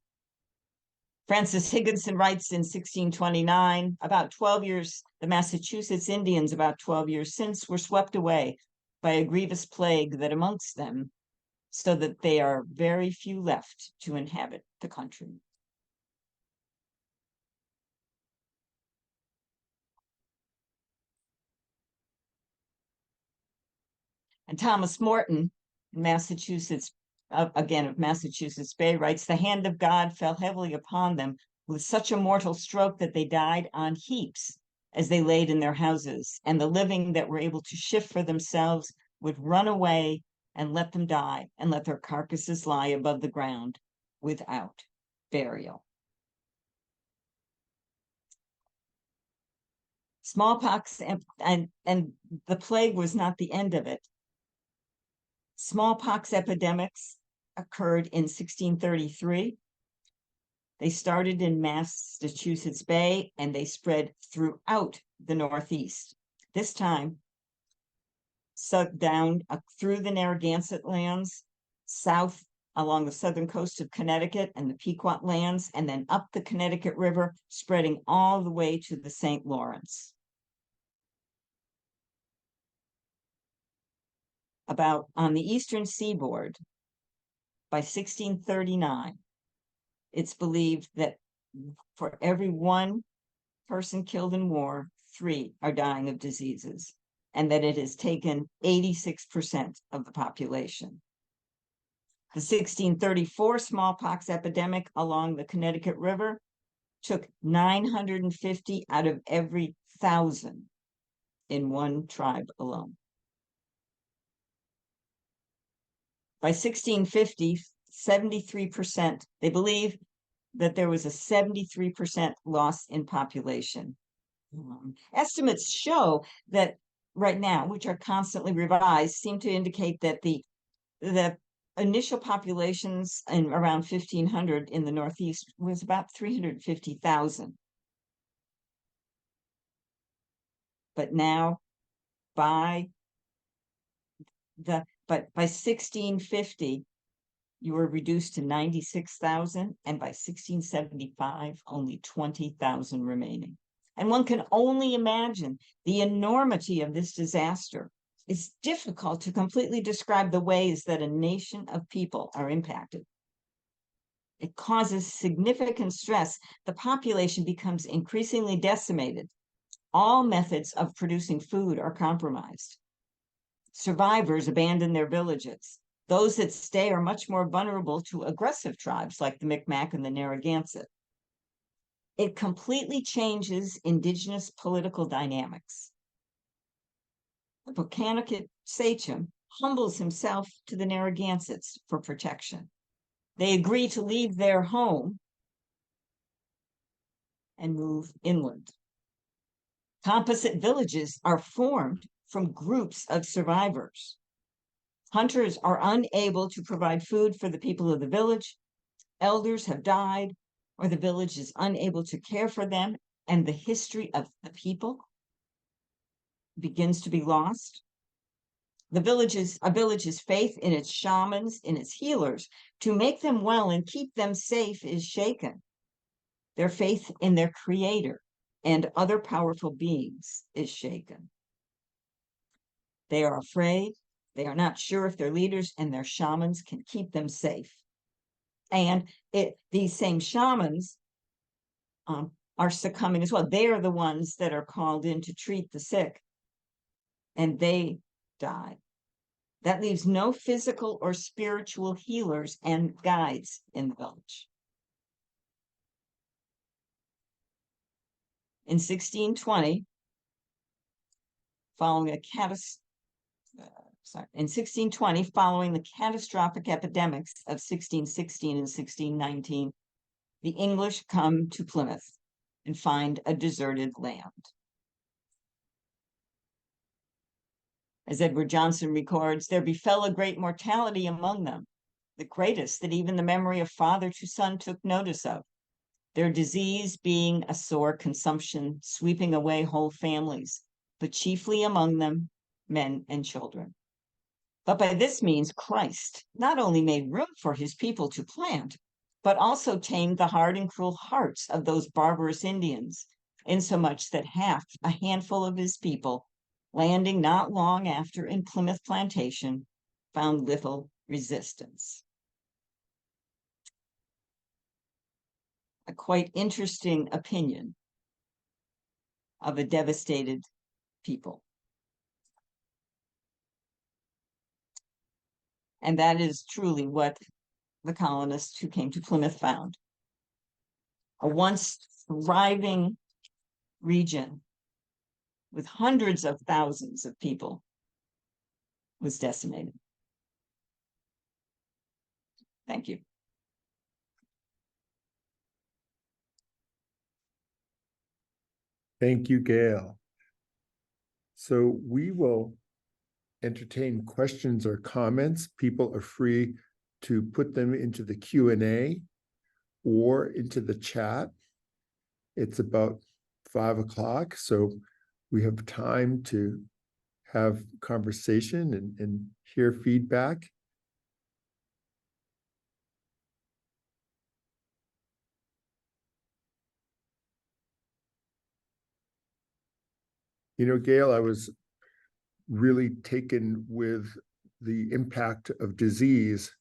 Francis Higginson writes in 1629, about 12 years, the Massachusetts Indians, about 12 years since, were swept away by a grievous plague that amongst them, so that they are very few left to inhabit the country. And Thomas Morton, Massachusetts, again of Massachusetts Bay, writes, the hand of God fell heavily upon them with such a mortal stroke that they died on heaps as they laid in their houses, and the living that were able to shift for themselves would run away and let them die, and let their carcasses lie above the ground without burial. Smallpox and the plague was not the end of it. Smallpox epidemics occurred in 1633. They started in Massachusetts Bay and they spread throughout the Northeast. This time, down through the Narragansett lands, south along the southern coast of Connecticut and the Pequot lands, and then up the Connecticut River, spreading all the way to the St. Lawrence. About on the eastern seaboard, by 1639, it's believed that for every one person killed in war, 3 are dying of diseases, and that it has taken 86% of the population. The 1634 smallpox epidemic along the Connecticut River took 950 out of every 1,000 in one tribe alone. By 1650, 73%, they believe that there was a 73% loss in population. Estimates show that right now, which are constantly revised, seem to indicate that the initial populations in around 1500 in the Northeast was about 350,000. But now, by 1650, you were reduced to 96,000, and by 1675, only 20,000 remaining. And one can only imagine the enormity of this disaster. It's difficult to completely describe the ways that a nation of people are impacted. It causes significant stress. The population becomes increasingly decimated. All methods of producing food are compromised. Survivors abandon their villages. Those that stay are much more vulnerable to aggressive tribes like the Micmac and the Narragansett. It completely changes indigenous political dynamics. The Pokanoket sachem humbles himself to the Narragansetts for protection. They agree to leave their home and move inland. Composite villages are formed from groups of survivors. Hunters are unable to provide food for the people of the village. Elders have died, or the village is unable to care for them, and the history of the people begins to be lost. A village's faith in its shamans, in its healers, to make them well and keep them safe is shaken. Their faith in their creator and other powerful beings is shaken. They are afraid. They are not sure if their leaders and their shamans can keep them safe. And these same shamans are succumbing as well. They are the ones that are called in to treat the sick, and they die. That leaves no physical or spiritual healers and guides in the village. In 1620, following the catastrophic epidemics of 1616 and 1619, the English come to Plymouth and find a deserted land. As Edward Johnson records, there befell a great mortality among them, the greatest that even the memory of father to son took notice of, their disease being a sore consumption, sweeping away whole families, but chiefly among them men and children. But by this means Christ not only made room for his people to plant, but also tamed the hard and cruel hearts of those barbarous Indians, insomuch that a handful of his people, landing not long after in Plymouth Plantation, found little resistance. A quite interesting opinion of a devastated people. And that is truly what the colonists who came to Plymouth found. A once thriving region with hundreds of thousands of people was decimated. Thank you. Thank you, Gail. So we will entertain questions or comments. People are free to put them into the Q&A or into the chat. It's about 5 o'clock, so we have time to have conversation and hear feedback. You know, Gail, I was really taken with the impact of disease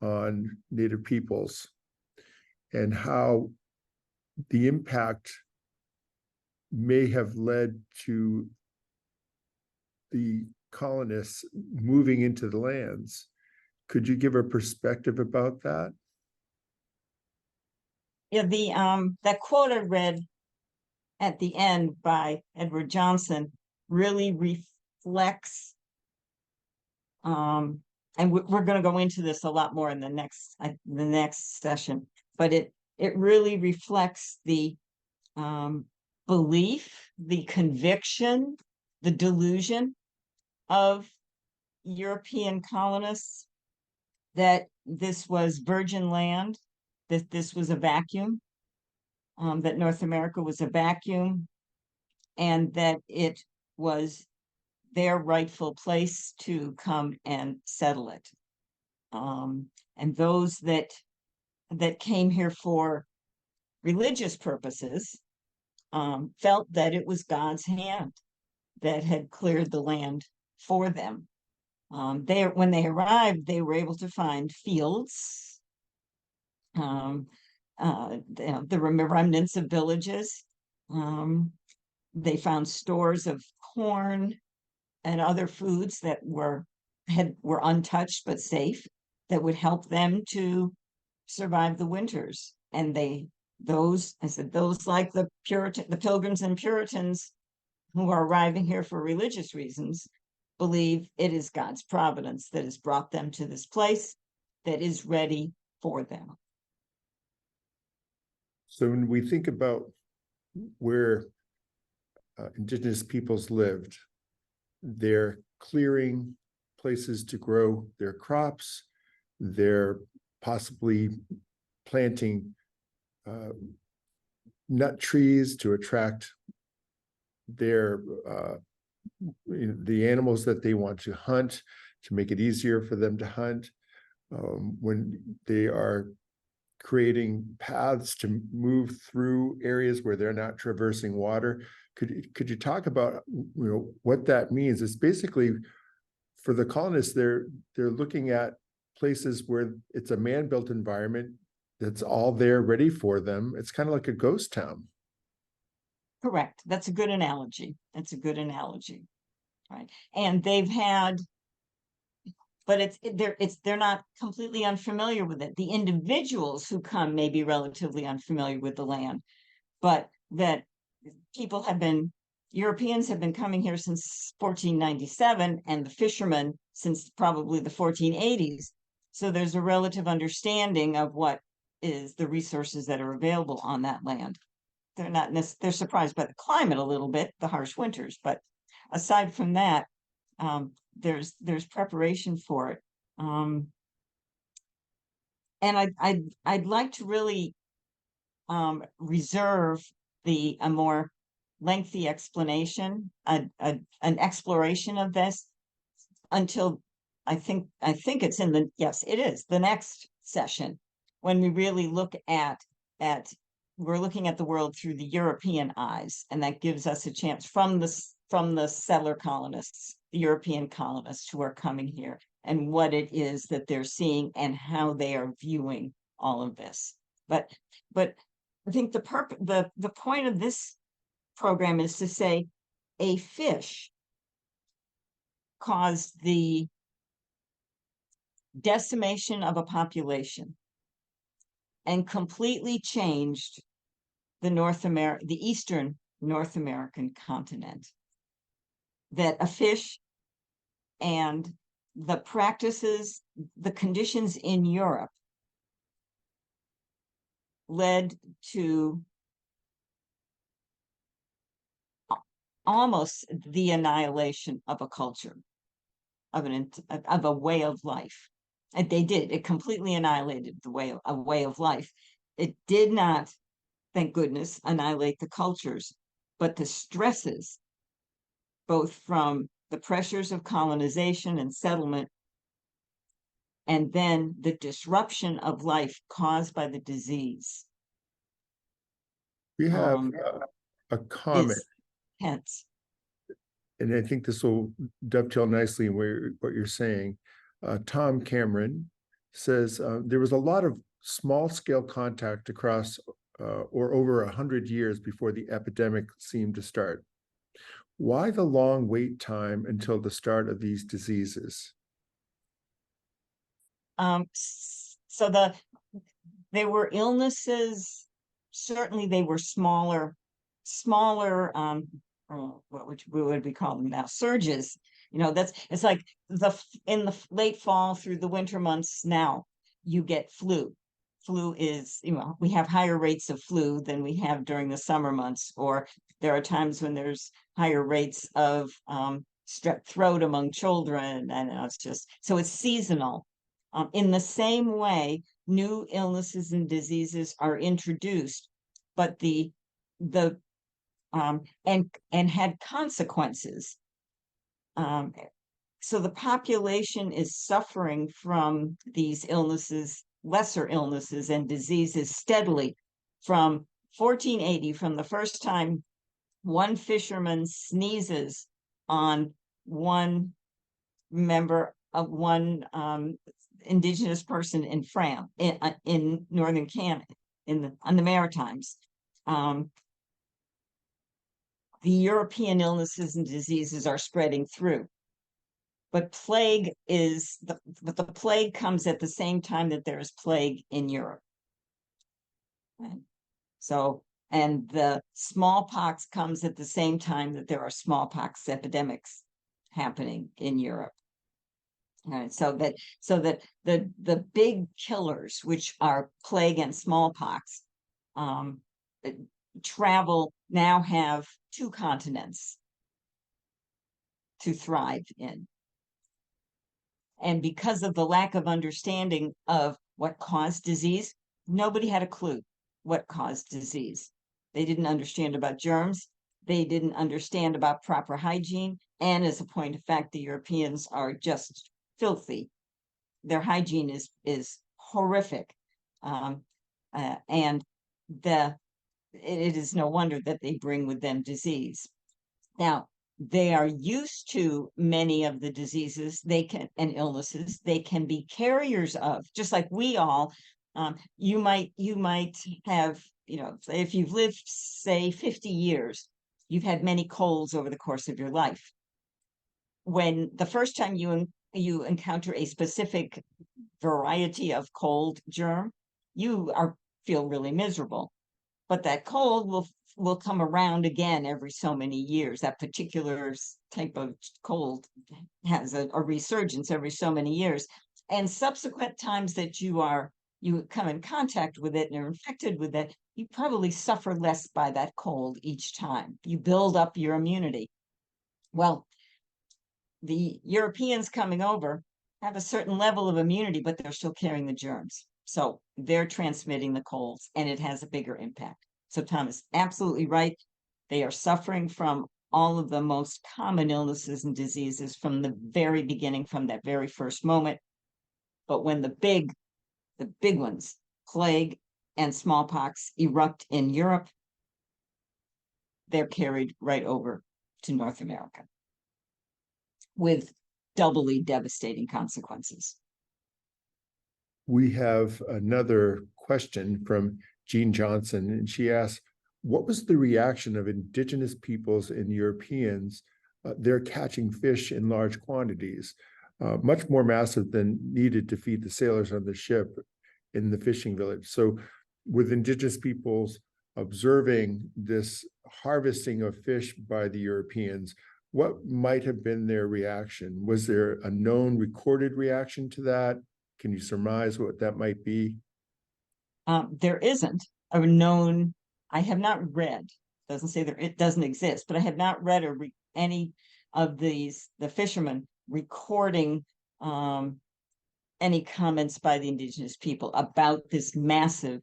on Native peoples and how the impact may have led to the colonists moving into the lands. Could you give a perspective about that? Yeah, that quote I read at the end by Edward Johnson really reflects, and we're going to go into this a lot more in the next session, but it really reflects the belief, the conviction, the delusion of European colonists that this was virgin land, that this was a vacuum, that North America was a vacuum, and that it was their rightful place to come and settle it. And those that came here for religious purposes felt that it was God's hand that had cleared the land for them. When they arrived, they were able to find fields, the remnants of villages. They found stores of corn and other foods that were untouched but safe, that would help them to survive the winters. And those like the Pilgrims and Puritans who are arriving here for religious reasons believe it is God's providence that has brought them to this place that is ready for them. So when we think about where Indigenous peoples lived, they're clearing places to grow their crops, they're possibly planting nut trees to attract their the animals that they want to hunt, to make it easier for them to hunt. When they are creating paths to move through areas where they're not traversing water, could you talk about what that means? It's basically, for the colonists, they're looking at places where it's a man-built environment that's all there ready for them. It's kind of like a ghost town. Correct. That's a good analogy. Right. And they've had, but they're not completely unfamiliar with it. The individuals who come may be relatively unfamiliar with the land, but that Europeans have been coming here since 1497, and the fishermen since probably the 1480s. So there's a relative understanding of what is the resources that are available on that land. They're surprised by the climate a little bit, the harsh winters, but aside from that, there's preparation for it. And I'd like to really reserve a more lengthy explanation, an exploration of this, until I think it's it is the next session, when we really look at we're looking at the world through the European eyes, and that gives us a chance from the settler colonists, the European colonists who are coming here, and what it is that they're seeing and how they are viewing all of this. But I think the point of this program is to say a fish caused the decimation of a population and completely changed the Eastern North American continent. That a fish and the practices, the conditions in Europe led to almost the annihilation of a culture, of a way of life. And they did. It completely annihilated a way of life. It did not, thank goodness, annihilate the cultures, but the stresses, both from the pressures of colonization and settlement, and then the disruption of life caused by the disease. We have a comment, Hence, and I think this will dovetail nicely in what you're saying. Tom Cameron says there was a lot of small-scale contact across or over 100 years before the epidemic seemed to start. Why the long wait time until the start of these diseases? So there were illnesses. Certainly, they were smaller. What would we call them now? Surges. It's like in the late fall through the winter months. Now you get flu. Flu is, we have higher rates of flu than we have during the summer months, or there are times when there's higher rates of strep throat among children, and it's seasonal. In the same way, new illnesses and diseases are introduced, but and had consequences. So the population is suffering from these illnesses, lesser illnesses and diseases steadily from 1480, from the first time one fisherman sneezes on one member of one indigenous person in France, in northern Canada, on the Maritimes. The European illnesses and diseases are spreading through. But the plague comes at the same time that there is plague in Europe. Right? So, and the smallpox comes at the same time that there are smallpox epidemics happening in Europe. All right, so that the big killers, which are plague and smallpox, travel now have two continents to thrive in. And because of the lack of understanding of what caused disease, nobody had a clue what caused disease. They didn't understand about germs. They didn't understand about proper hygiene. And as a point of fact, the Europeans are just filthy. Their hygiene is horrific. And it is no wonder that they bring with them disease. Now, they are used to many of the diseases and illnesses they can be carriers of, just like we all. You might have, if you've lived, say, 50 years, you've had many colds over the course of your life. When the first time you encounter a specific variety of cold germ, you feel really miserable. But that cold will come around again every so many years. That particular type of cold has a resurgence every so many years. And subsequent times that you come in contact with it and are infected with it, you probably suffer less by that cold each time. You build up your immunity. Well, the Europeans coming over have a certain level of immunity, but they're still carrying the germs. So they're transmitting the colds, and it has a bigger impact. So Tom is absolutely right. They are suffering from all of the most common illnesses and diseases from the very beginning, from that very first moment. But when the big ones plague and smallpox erupt in Europe, they're carried right over to North America with doubly devastating consequences. We have another question from Jean Johnson, and she asks, what was the reaction of Indigenous peoples and Europeans? They're catching fish in large quantities, much more massive than needed to feed the sailors on the ship in the fishing village. So with Indigenous peoples observing this harvesting of fish by the Europeans, what might have been their reaction? Was there a known recorded reaction to that? Can you surmise what that might be? There isn't a known, I have not read, doesn't say that it doesn't exist, but I have not read any of the fishermen recording any comments by the Indigenous people about these massive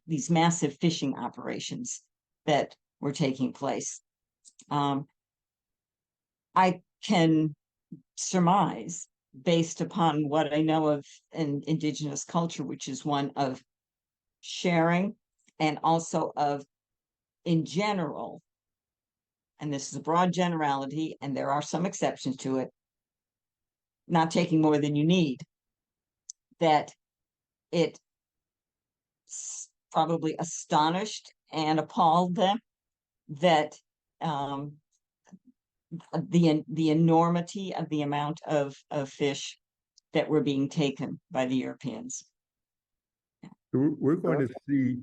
fishing operations that were taking place. I can surmise, based upon what I know of an Indigenous culture, which is one of sharing and also of, in general, and this is a broad generality, and there are some exceptions to it, not taking more than you need, that it probably astonished and appalled them that the enormity of the amount of fish that were being taken by the Europeans. We're going to see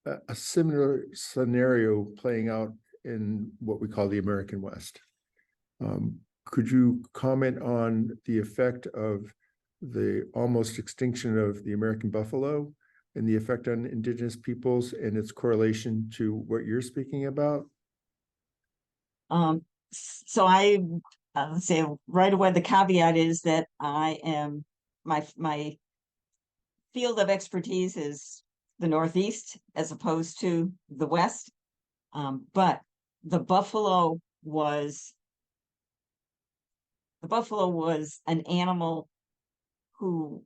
a similar scenario playing out in what we call the American West. Could you comment on the effect of the almost extinction of the American buffalo and the effect on Indigenous peoples and its correlation to what you're speaking about? So I say right away, the caveat is that I am, my field of expertise is the Northeast as opposed to the West. But the buffalo was an animal who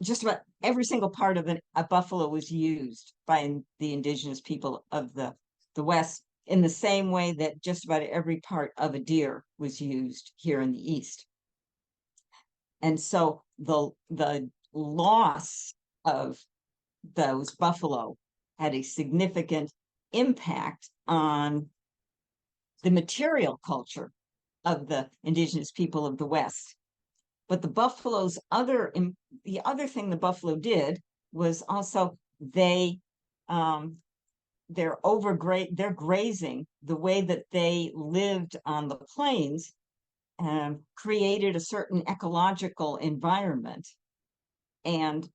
just about every single part of a buffalo was used by the Indigenous people of the West in the same way that just about every part of a deer was used here in the East. And so the loss of those buffalo had a significant impact on the material culture of the Indigenous people of the West. But the other thing the buffalo did was also their grazing, the way that they lived on the plains, created a certain ecological environment. And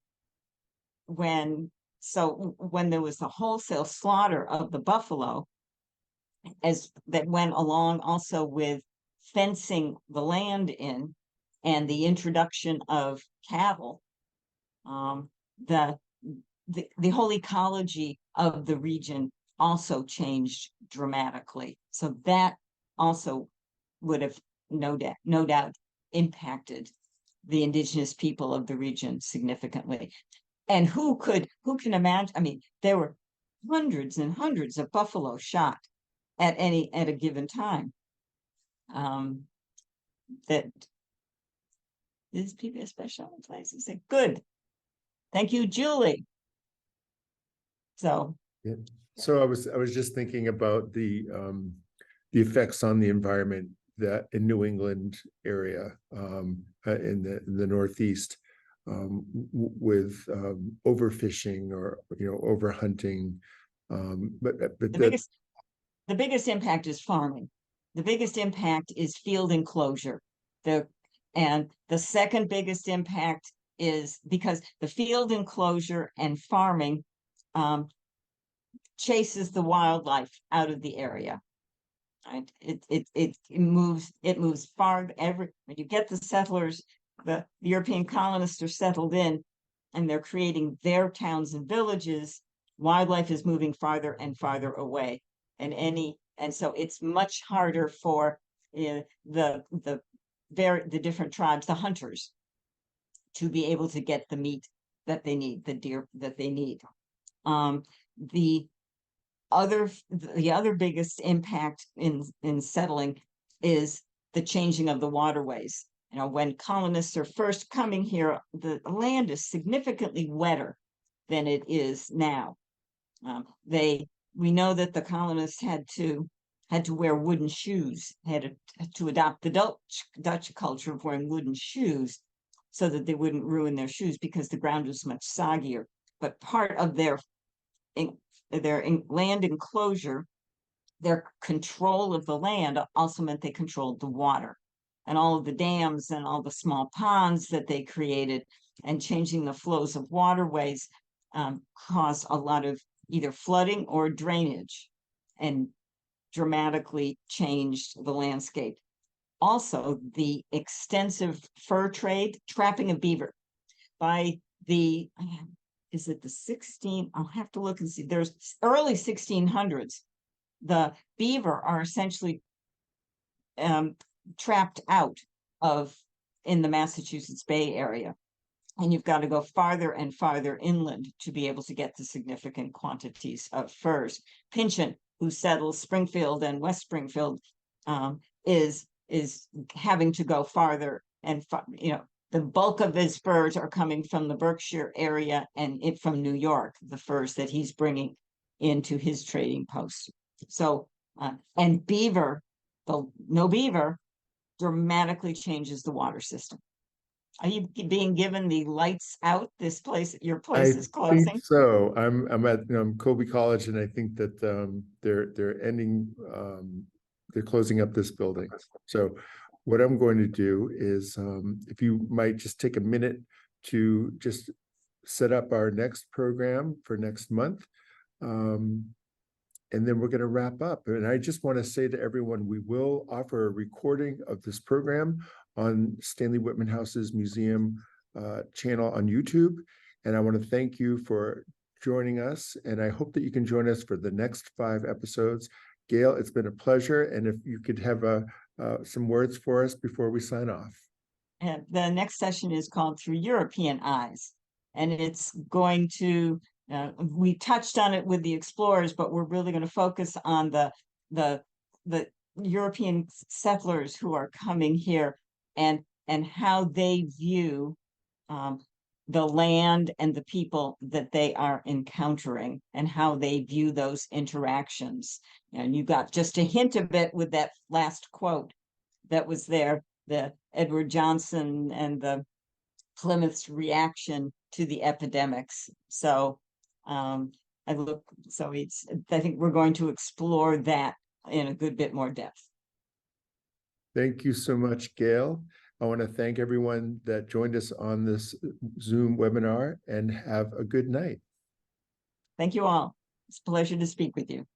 when there was the wholesale slaughter of the buffalo, as that went along also with fencing the land in and the introduction of cattle, the whole ecology of the region also changed dramatically. So that also would have no doubt impacted the Indigenous people of the region significantly. And who can imagine? I mean, there were hundreds and hundreds of buffalo shot at a given time. That is PBS special places. Good. Thank you, Julie. So yeah. So I was just thinking about the effects on the environment that in New England area, in the Northeast, with overfishing or overhunting, but the biggest impact is farming. The biggest impact is field enclosure. And the second biggest impact is because the field enclosure and farming chases the wildlife out of the area. Right? It moves far. When you get the settlers, the European colonists are settled in, and they're creating their towns and villages. Wildlife is moving farther and farther away, and so it's much harder for the different tribes, the hunters, to be able to get the meat that they need, the deer that they need. The other biggest impact in settling is the changing of the waterways. You know, when colonists are first coming here, the land is significantly wetter than it is now. We know that the colonists had to wear wooden shoes, had to adopt the Dutch culture of wearing wooden shoes so that they wouldn't ruin their shoes because the ground was much soggier. But part of their land enclosure, their control of the land also meant they controlled the water, and all of the dams and all the small ponds that they created and changing the flows of waterways caused a lot of either flooding or drainage and dramatically changed the landscape. Also, the extensive fur trade, trapping of beaver by the, is it the 16? I'll have to look and see. There's early 1600s. The beaver are essentially trapped out of in the Massachusetts Bay Area. And you've got to go farther and farther inland to be able to get the significant quantities of furs. Pynchon, who settles Springfield and West Springfield, is having to go farther and the bulk of his furs are coming from the Berkshire area and from New York, the furs that he's bringing into his trading post. So, and beaver, no beaver, dramatically changes the water system. Are you being given the lights out? Your place is closing. I think so. I'm at Colby College, and I think that they're ending. They're closing up this building. So, what I'm going to do is, if you might just take a minute to just set up our next program for next month, and then we're going to wrap up. And I just want to say to everyone, we will offer a recording of this program on Stanley-Whitman House's museum channel on YouTube. And I want to thank you for joining us. And I hope that you can join us for the next 5 episodes. Gail, it's been a pleasure. And if you could have some words for us before we sign off. And the next session is called Through European Eyes. And it's going to, we touched on it with the explorers, but we're really going to focus on the European settlers who are coming here and how they view the land and the people that they are encountering and how they view those interactions. And you got just a hint of it with that last quote that was there, the Edward Johnson and the Plymouth's reaction to the epidemics. So I think we're going to explore that in a good bit more depth. Thank you so much, Gail. I want to thank everyone that joined us on this Zoom webinar, and have a good night. Thank you all. It's a pleasure to speak with you.